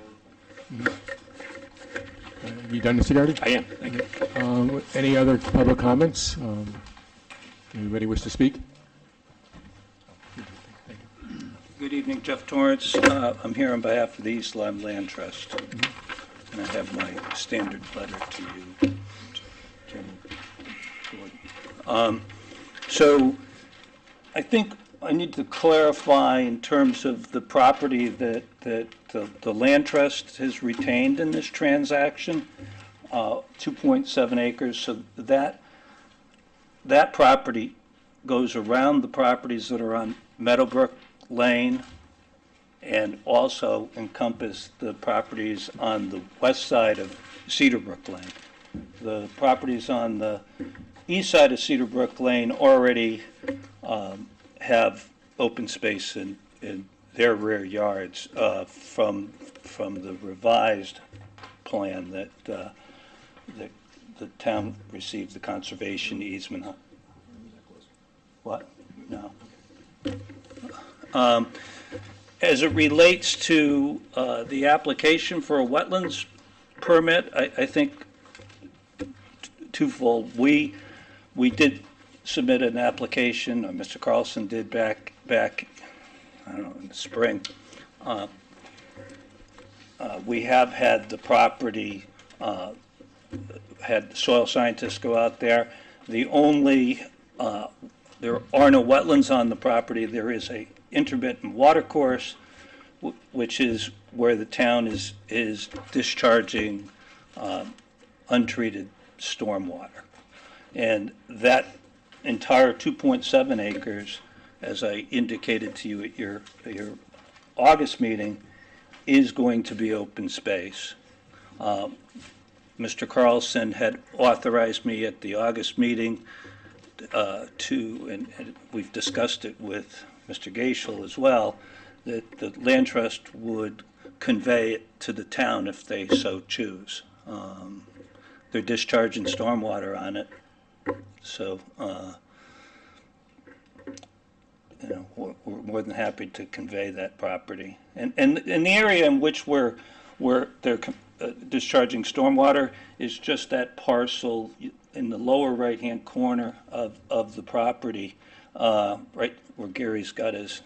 You done, Mr. Gardy? I am, thank you. Any other public comments? Anybody wish to speak? Good evening, Jeff Torrance. I'm here on behalf of the East Lyme Land Trust, and I have my standard letter to you. So I think I need to clarify in terms of the property that the land trust has retained in this transaction, 2.7 acres. So that property goes around the properties that are on Meadowbrook Lane and also encompass the properties on the west side of Cedarbrook Lane. The properties on the east side of Cedarbrook Lane already have open space in their rear yards from the revised plan that the town received the conservation easement on. What? No. As it relates to the application for a wetlands permit, I think twofold. We did submit an application, or Mr. Carlson did back, I don't know, in the spring. We have had the property, had soil scientists go out there. The only, there are no wetlands on the property. There is a intermittent water course, which is where the town is discharging untreated stormwater. And that entire 2.7 acres, as I indicated to you at your August meeting, is going to be open space. Mr. Carlson had authorized me at the August meeting and we've discussed it with Mr. Gaishel as well, that the land trust would convey it to the town if they so choose. They're discharging stormwater on it, so we're more than happy to convey that property. And in the area in which they're discharging stormwater is just that parcel in the lower right-hand corner of the property, right where Gary's got his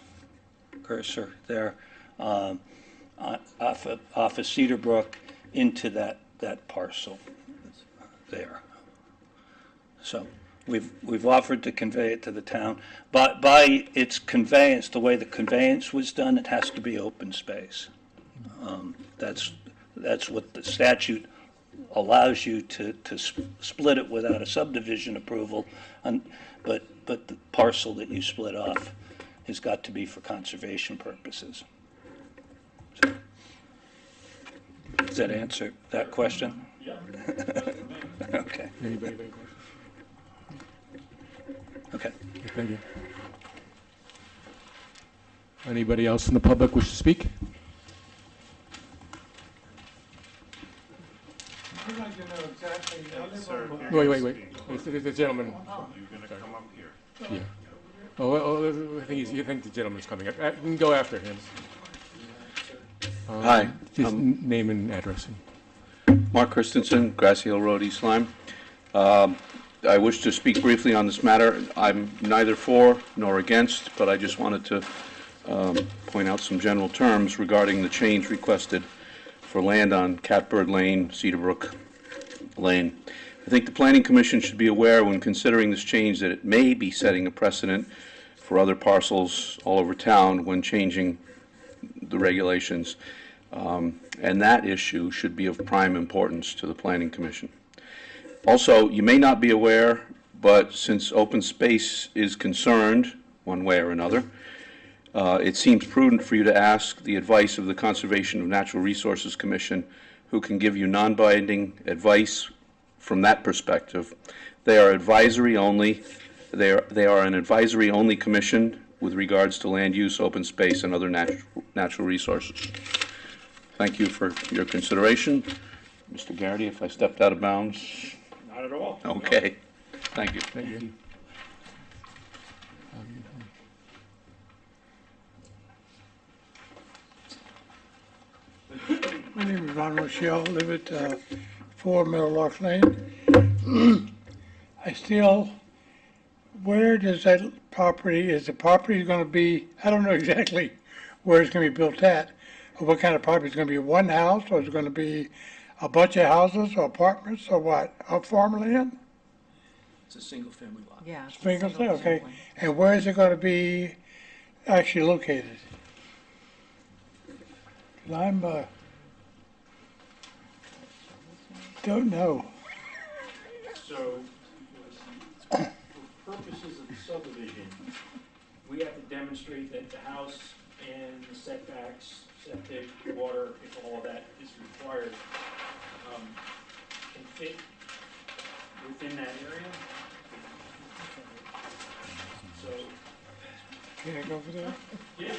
cursor there, off of Cedarbrook into that parcel there. So we've offered to convey it to the town, but by its conveyance, the way the conveyance was done, it has to be open space. That's what the statute allows you to split it without a subdivision approval, but the parcel that you split off has got to be for conservation purposes. So, does that answer that question? Yeah. Okay. Anybody have any questions? Okay. Thank you. Anybody else in the public wish to speak? I'd like to know exactly, Sir, if Wait, you're wait, gonna wait. speak, The gentleman. you're gonna come up here. Yeah. I think the gentleman's coming up. You can go after him. Hi, Just name and address. Mark Christensen, Grassy Hill Road, East Lyme. I wish to speak briefly on this matter. I'm neither for nor against, but I just wanted to point out some general terms regarding the change requested for land on Catbird Lane, Cedarbrook Lane. I think the Planning Commission should be aware when considering this change that it may be setting a precedent for other parcels all over town when changing the regulations. And that issue should be of prime importance to the Planning Commission. Also, you may not be aware, but since open space is concerned, one way or another, it seems prudent for you to ask the advice of the Conservation of Natural Resources Commission, who can give you non-binding advice from that perspective. They are advisory only. They are an advisory-only commission with regards to land use, open space, and other natural resources. Thank you for your consideration. Mr. Garrity, if I stepped out of bounds? Not at all. Okay. Thank you. Thank you. My name is Ron Rochelle, live at 4 Meadowlark Lane. I still where does that property, is the property gonna be, I don't know exactly where it's gonna be built at, or what kind of property, it's gonna be one house, or is it gonna be a bunch of houses, or apartments, or what, or farmland? It's a single-family lot. Yeah. it's a Single single okay, family. and where is it gonna be actually located? 'Cause I'm, don't know. So, for purposes of the subdivision, we have to demonstrate that the house and the setbacks, septic, water, if all of that is required, can fit within that area. So, Can I go over there? yeah,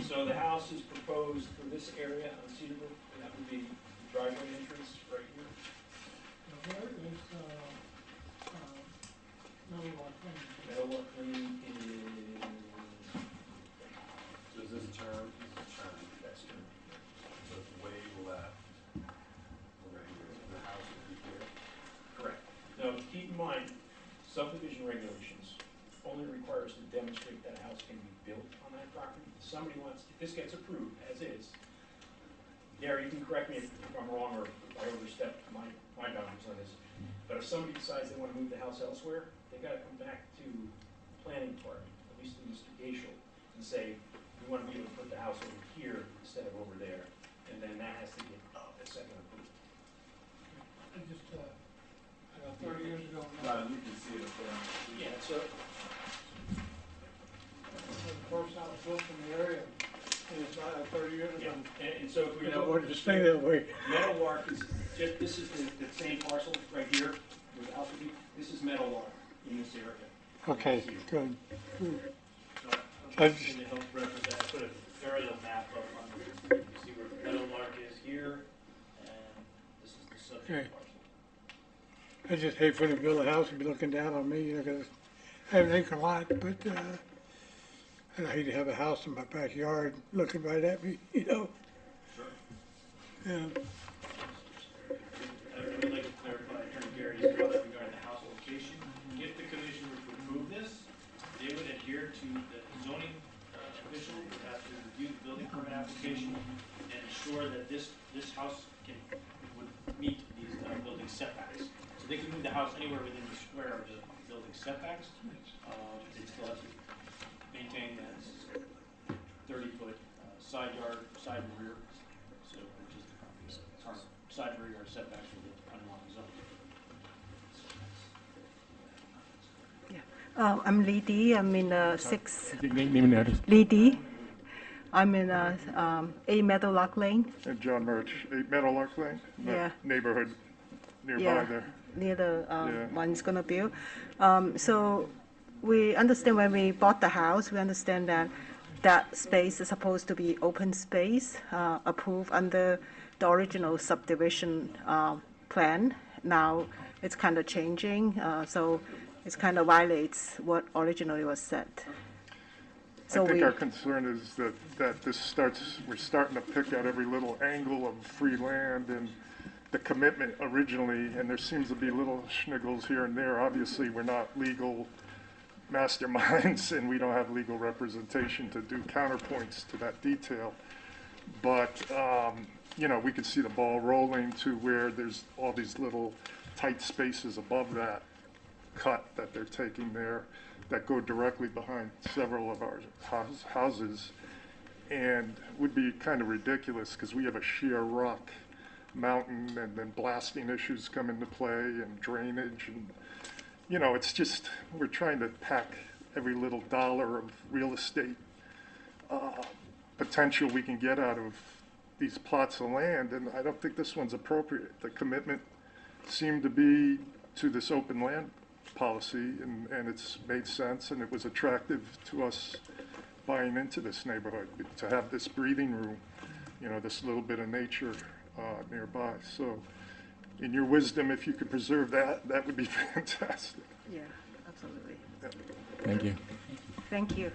so the house is proposed for this area on Cedarbrook, and that would be the driveway entrance right here. Meadowlark Lane is. So is this turn? That's turn. So it's way left. Right here. The house would be here. Correct. Now, keep in mind, subdivision regulations only require us to demonstrate that a house can be built on that property. If somebody wants, if this gets approved as is, Gary, you can correct me if I'm wrong or if I overstep my boundaries on this, but if somebody decides they want to move the house elsewhere, they gotta come back to the planning department, at least to Mr. Gaishel, and say, we want to be able to put the house over here instead of over there, and then that has to get a second approval. I just, 30 years ago, You can see it up there. Yeah, so, the first house built in the area, and it's not 30 years yeah, ago. and so if we And I go. wanted to stay that way. Meadowlark is just, this is the same parcel right here with Alphabet. This is Meadowlark in this area. Okay, good. So, I I'm just- just to help represent, I put a aerial map up on the, you can see where Meadowlark is here, and this is the subject Okay. parcel. I just hate for them to build a house and be looking down on me, you know, 'cause I have an acre lot, but, I'd hate to have a house in my backyard looking right at me, you know? Sure. Yeah. I would like to clarify Attorney Gary's comment regarding the house location. If the commission were to approve this, they would adhere to the zoning official would have to review the building permit application and ensure that this house would meet these building setbacks. So they can move the house anywhere within the square of the building setbacks. They still have to maintain that 30-foot side yard, side and rear, so which is our side and rear yard setbacks for the underlying zone. I'm Lady. I'm in Name and address. Lady. I'm in A Meadowlark Lane. And John Murch, 8 Meadowlark Lane, in Yeah. that neighborhood nearby Yeah. there. Near the Yeah. one's gonna build. So we understand when we bought the house, we understand that that space is supposed to be open space, approved under the original subdivision plan. Now it's kind of changing, so it's kind of violates what originally was set. So I think we, our concern is that we're starting to pick out every little angle of free land and the commitment originally, and there seems to be little schniggles here and there. Obviously, we're not legal masterminds and we don't have legal representation to do counterpoints to that detail. But, you know, we could see the ball rolling to where there's all these little tight spaces above that cut that they're taking there that go directly behind several of our houses, and would be kind of ridiculous because we have a sheer rock mountain, and then blasting issues come into play and drainage, and you know, it's just, we're trying to pack every little dollar of real estate potential we can get out of these plots of land, and I don't think this one's appropriate. The commitment seemed to be to this open land policy, and it's made sense, and it was attractive to us buying into this neighborhood, to have this breathing room, you know, this little bit of nature nearby. So in your wisdom, if you could preserve that, that would be fantastic. yeah, absolutely. Thank you. Thank you.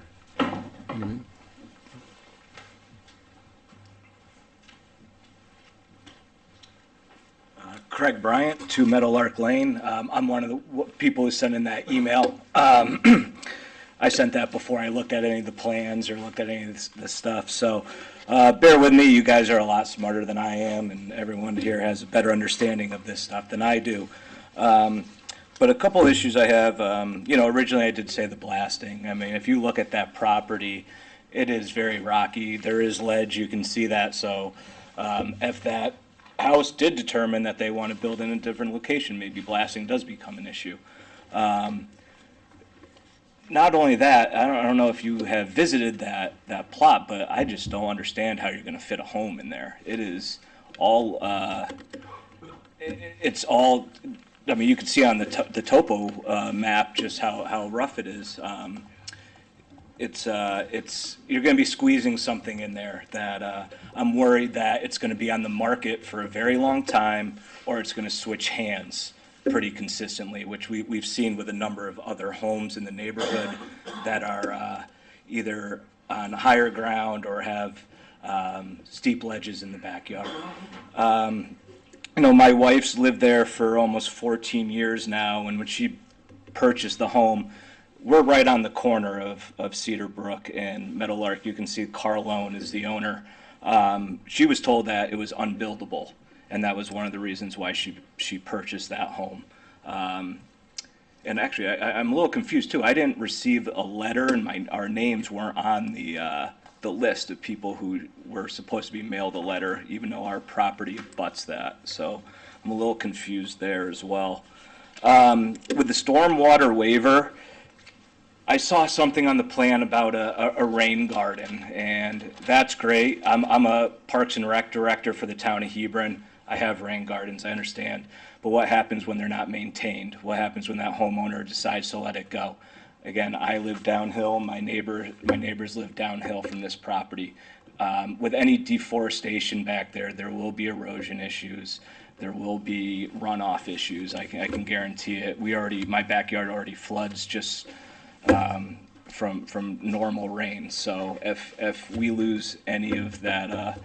Craig Bryant, 2 Meadowlark Lane. I'm one of the people who sent in that email. I sent that before I looked at any of the plans or looked at any of the stuff. So bear with me. You guys are a lot smarter than I am, and everyone here has a better understanding of this stuff than I do. But a couple issues I have, originally I did say the blasting. I mean, if you look at that property, it is very rocky. There is ledge, you can see that. So if that house did determine that they want to build in a different location, maybe blasting does become an issue. Not only that, I don't know if you have visited that plot, but I just don't understand how you're going to fit a home in there. It is all, it's all, I mean, you can see on the topo map just how rough it is. You're going to be squeezing something in there that I'm worried that it's going to be on the market for a very long time, or it's going to switch hands pretty consistently, which we've seen with a number of other homes in the neighborhood that are either on higher ground or have steep ledges in the backyard. My wife's lived there for almost 14 years now, and when she purchased the home, we're right on the corner of Cedar Brook and Meadowlark. You can see Carlone is the owner. She was told that it was unbuildable, and that was one of the reasons why she purchased that home. And actually, I'm a little confused too. I didn't receive a letter, and our names weren't on the list of people who were supposed to be mailed a letter, even though our property abuts that. So I'm a little confused there as well. With the stormwater waiver, I saw something on the plan about a rain garden, and that's great. I'm a Parks and Rec director for the town of Hebron. I have rain gardens, I understand. But what happens when they're not maintained? What happens when that homeowner decides to let it go? Again, I live downhill. My neighbors live downhill from this property. With any deforestation back there, there will be erosion issues. There will be runoff issues. I can guarantee it. My backyard already floods just from normal rain. So if we lose any of that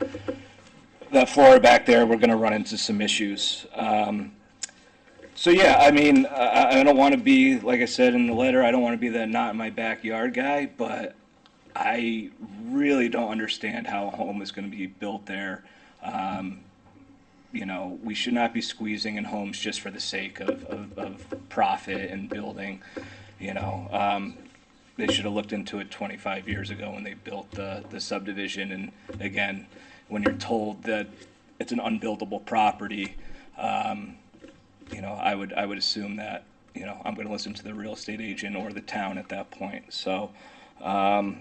flora back there, we're going to run into some issues. So yeah, I mean, I don't want to be, like I said in the letter, I don't want to be the not in my backyard guy, but I really don't understand how a home is going to be built there. We should not be squeezing in homes just for the sake of profit and building. They should have looked into it 25 years ago when they built the subdivision. And again, when you're told that it's an unbuildable property, I would assume that, I'm going to listen to the real estate agent or the town at that point. So, like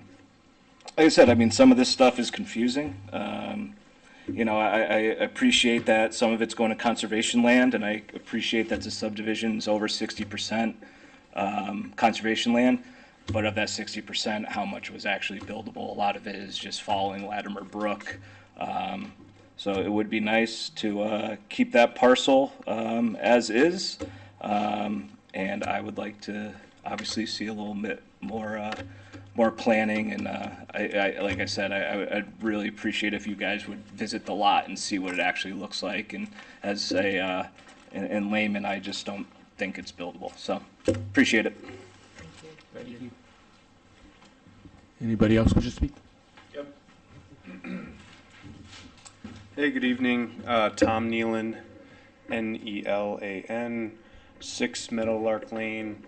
I said, I mean, some of this stuff is confusing. I appreciate that some of it's going to conservation land, and I appreciate that the subdivision is over 60% conservation land. But of that 60%, how much was actually buildable? A lot of it is just following Latimer Brook. So it would be nice to keep that parcel as is, and I would like to obviously see a little bit more planning. And like I said, I'd really appreciate if you guys would visit the lot and see what it actually looks like. And as in layman, I just don't think it's buildable. So appreciate it. Thank you. Anybody else wish to speak? Yep. Hey, good evening. Tom Nealon, Nelan, 6 Meadowlark Lane.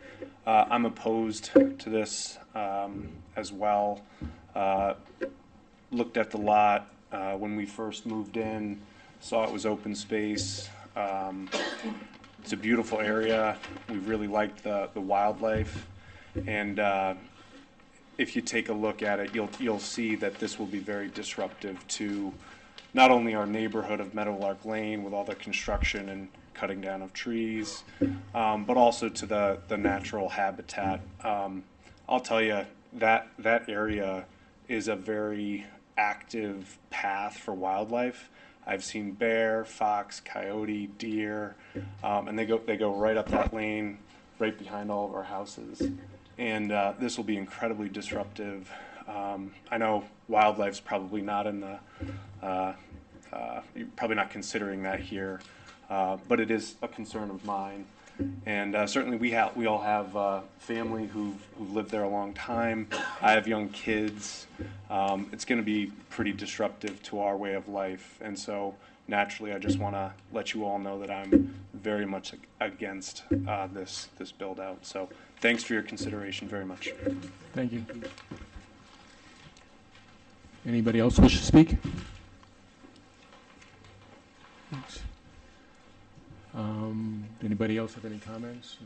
I'm opposed to this as well. Looked at the lot when we first moved in, saw it was open space. It's a beautiful area. We really liked the wildlife. And if you take a look at it, you'll see that this will be very disruptive to not only our neighborhood of Meadowlark Lane with all the construction and cutting down of trees, but also to the natural habitat. I'll tell you, that area is a very active path for wildlife. I've seen bear, fox, coyote, deer, and they go right up that lane, right behind all of our houses. And this will be incredibly disruptive. I know wildlife's probably not in the, you're probably not considering that here, but it is a concern of mine. And certainly we all have family who've lived there a long time. I have young kids. It's going to be pretty disruptive to our way of life. And so naturally, I just want to let you all know that I'm very much against this build out. So thanks for your consideration very much. Thank you. Anybody else wish to speak? Thanks. Anybody else have any comments?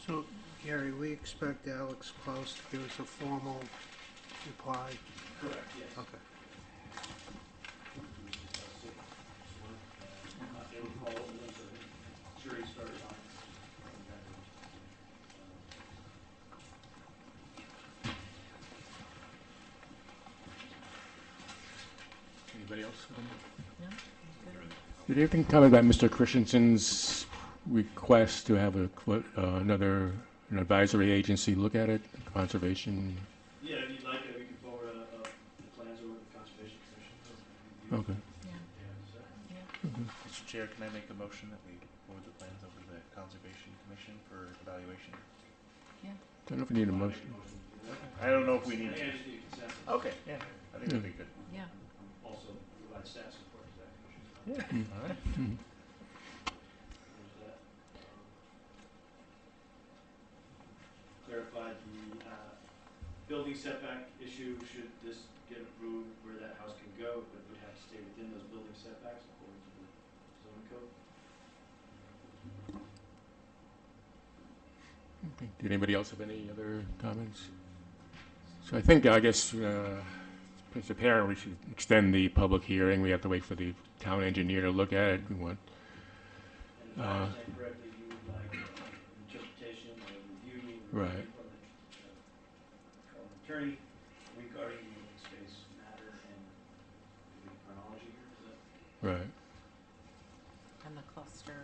So, Gary, we expect Alex Klaus to give us a formal reply? Correct, yes. Okay. They would follow the jury started on it. Anybody else? No? Did anything comment about Mr. Christensen's request to have an advisory agency look at it, conservation? Yeah, if you'd like, we can forward the plans over to the Conservation Commission. Okay. Mr. Chair, can I make a motion that we forward the plans over to the Conservation Commission for evaluation? Don't know if we need a motion. I don't know if we need I to. just need consensus. Okay, yeah, I think that'd be good. Yeah. Also provide staff support to that commission. Yeah, all right. There's that. Clarify the building setback issue. Should this get approved, where that house can go, but it would have to stay within those building setbacks according to the zoning code. Okay. Did anybody else have any other comments? So I guess it's apparent we should extend the public hearing. We have to wait for the town engineer to look at it. We want, And if I understand correctly, you would like interpretation or review Right. from the attorney regarding the open space matter and the chronology here, is that right. And the cluster,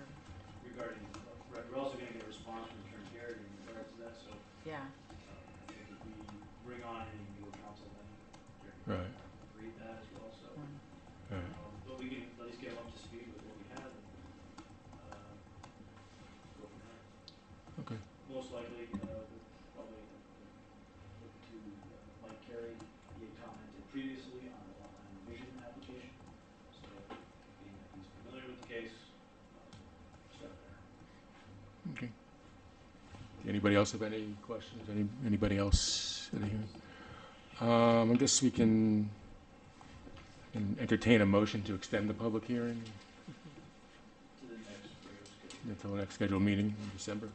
regarding, right, we're also gonna get a response from Attorney Garrett in regards to that, so yeah. I think if we bring on any legal counsel, then Right. read that as well, so. Right. But we can at least get them up to speed with what we have and, go from there. Okay. Most likely, we'll probably look to, Mike Carey, he had commented previously on the lot line revision application. So, being that he's familiar with the case, start there. Okay. Anybody else have any questions? Anybody else? I guess we can entertain a motion to extend the public hearing To the next regular schedule. until the next scheduled meeting in December.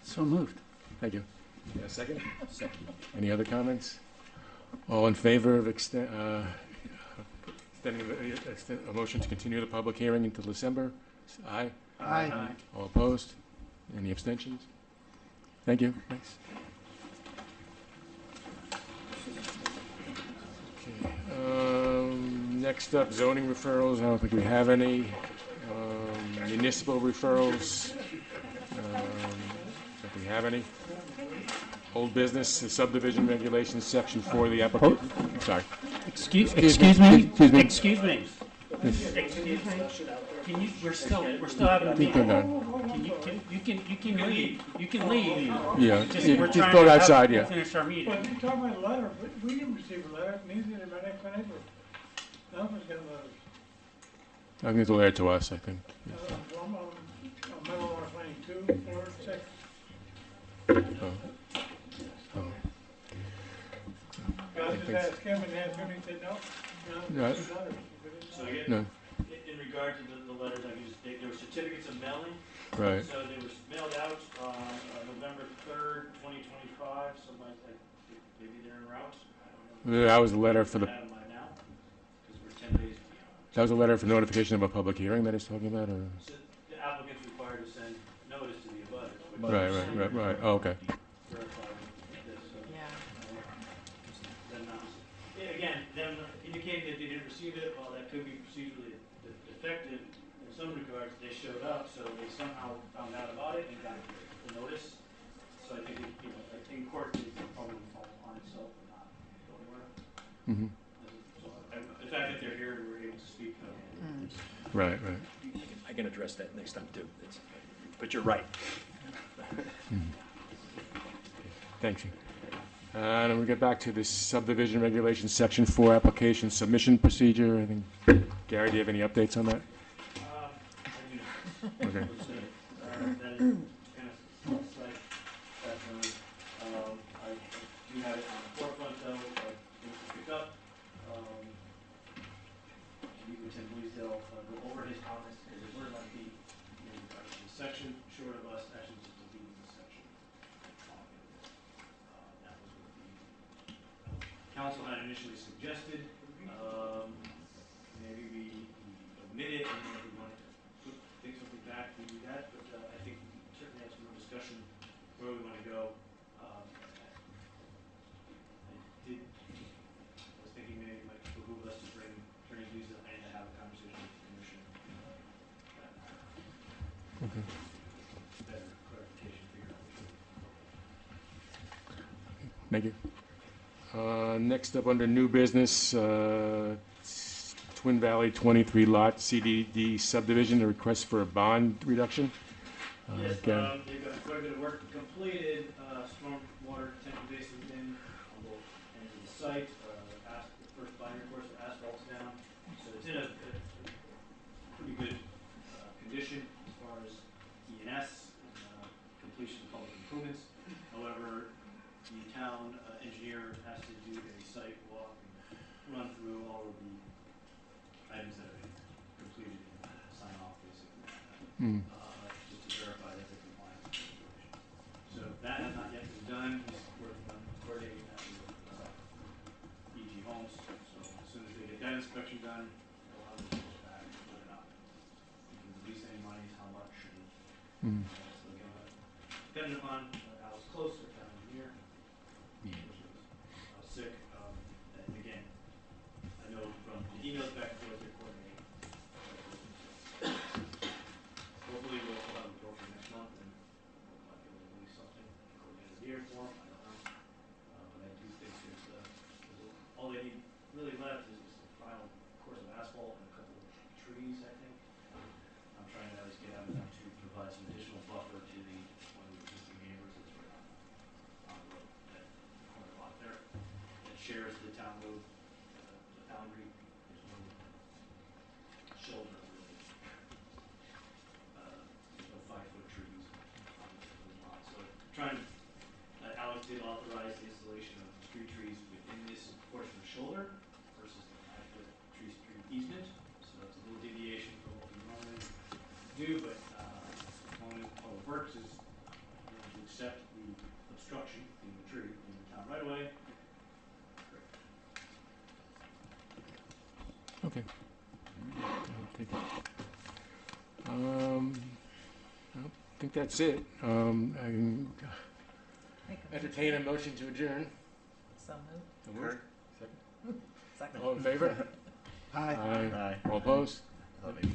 So moved. Thank you. Yeah, second? Second. Any other comments? All in favor of extending a motion to continue the public hearing until December? Aye. Aye. All opposed? Any abstentions? Thank you. Thanks. Okay. Next up, zoning referrals. I don't think we have any. Municipal referrals. I don't think we have any. Old business, the subdivision regulations, section 4 of the application. Sorry. Excuse me? Excuse me? Excuse me. Can you, we're still having a Keep meeting. going on. You can leave. You can leave. Yeah, Just, you we're just trying go to outside, yeah. finish our meeting. Well, you're talking about a letter, but we didn't receive a letter, neither did my next neighbor. None of us got letters. I think it's a letter to us, I think. One on Meadow Lark Lane, 2, 4, 6. Oh. Oh. I just asked him and asked him, he said, no, Yeah. letters. So again, No, in regard to the letters, I used, there were certificates of mailing. right. So they were mailed out on November 3rd, 2025, so maybe they're en route. I don't know. That was a letter for the, I have them by now, because we're 10 days beyond. that was a letter for notification of a public hearing that he's talking about, or? So the applicant's required to send notice to the abutters. which Right. Oh, okay. verify this, so. Yeah. Them not, again, them indicating that they didn't receive it, well, that could be procedurally effective in some regards. They showed up, so they somehow found out about it and got the notice. So I think, I think court is probably fall on itself and not go anywhere. Mm-hmm. So the fact that they're here and we're able to speak Right. I can address that next time too. But you're right. Thank you. And then we get back to the subdivision regulations, section 4, application submission procedure. I think, Gary, do you have any updates on that? Okay. That is kind of slight background. I do have it on the forefront though, but things to pick up. Meet with Tim Bleasdale, go over his comments, because it were lengthy in regards to the section, short of us actually just deleting the section. That was what the council had initially suggested. Maybe we omit it, and then if we wanted to take something back, we do that, but I think we can certainly have some more discussion where we want to go. I was thinking maybe it might behoove us to bring Attorney Lisa and to have a conversation with the commission. Better clarification, figure out which way. Thank you. Next up, under new business, Twin Valley 23 lot CDD subdivision, a request for a bond reduction. Yes, Again, they've got quite a bit of work completed, stormwater detention basins in on both ends of the site, the first binder course, the asphalt's down, so it's in a pretty good, condition as far as E&S and, completion of public improvements. However, the town, engineer has to do a site walk and run through all of the items that have been completed and sign off basically. Just to verify that they're compliant with the regulations. So that has not yet been done. He's working on coordinating that with EG Homes. So as soon as they get that inspection done, they'll have the results back, whether or not we can release any monies, how much. And, so again, depending upon Alex Close, our town engineer, I was sick. And again, I know from the emails back and forth, they're coordinating. Hopefully we'll have a go for next month and we'll might be able to release something before the end of the year for them, I don't know. But I do think all they need really left is just a final course of asphalt and a couple of trees, I think. I'm trying to at least get out of them to provide some additional buffer to one of the existing neighbors that's right on the road, that corner lot there, that shares the town road, the boundary. There's no shoulder really. There's no 5-foot trees on the lot. So trying to, Alex did authorize the installation of 3 trees within this portion of shoulder versus the 5-foot tree street easement. So that's a little deviation from what we normally do, but Public Works is willing to accept the obstruction in the tree in the town right away. Great. okay. I'll take it. I think that's it. I can Make a entertain a motion to adjourn. So moved. So moved. Second. Second. All in favor? Aye. All opposed? I thought maybe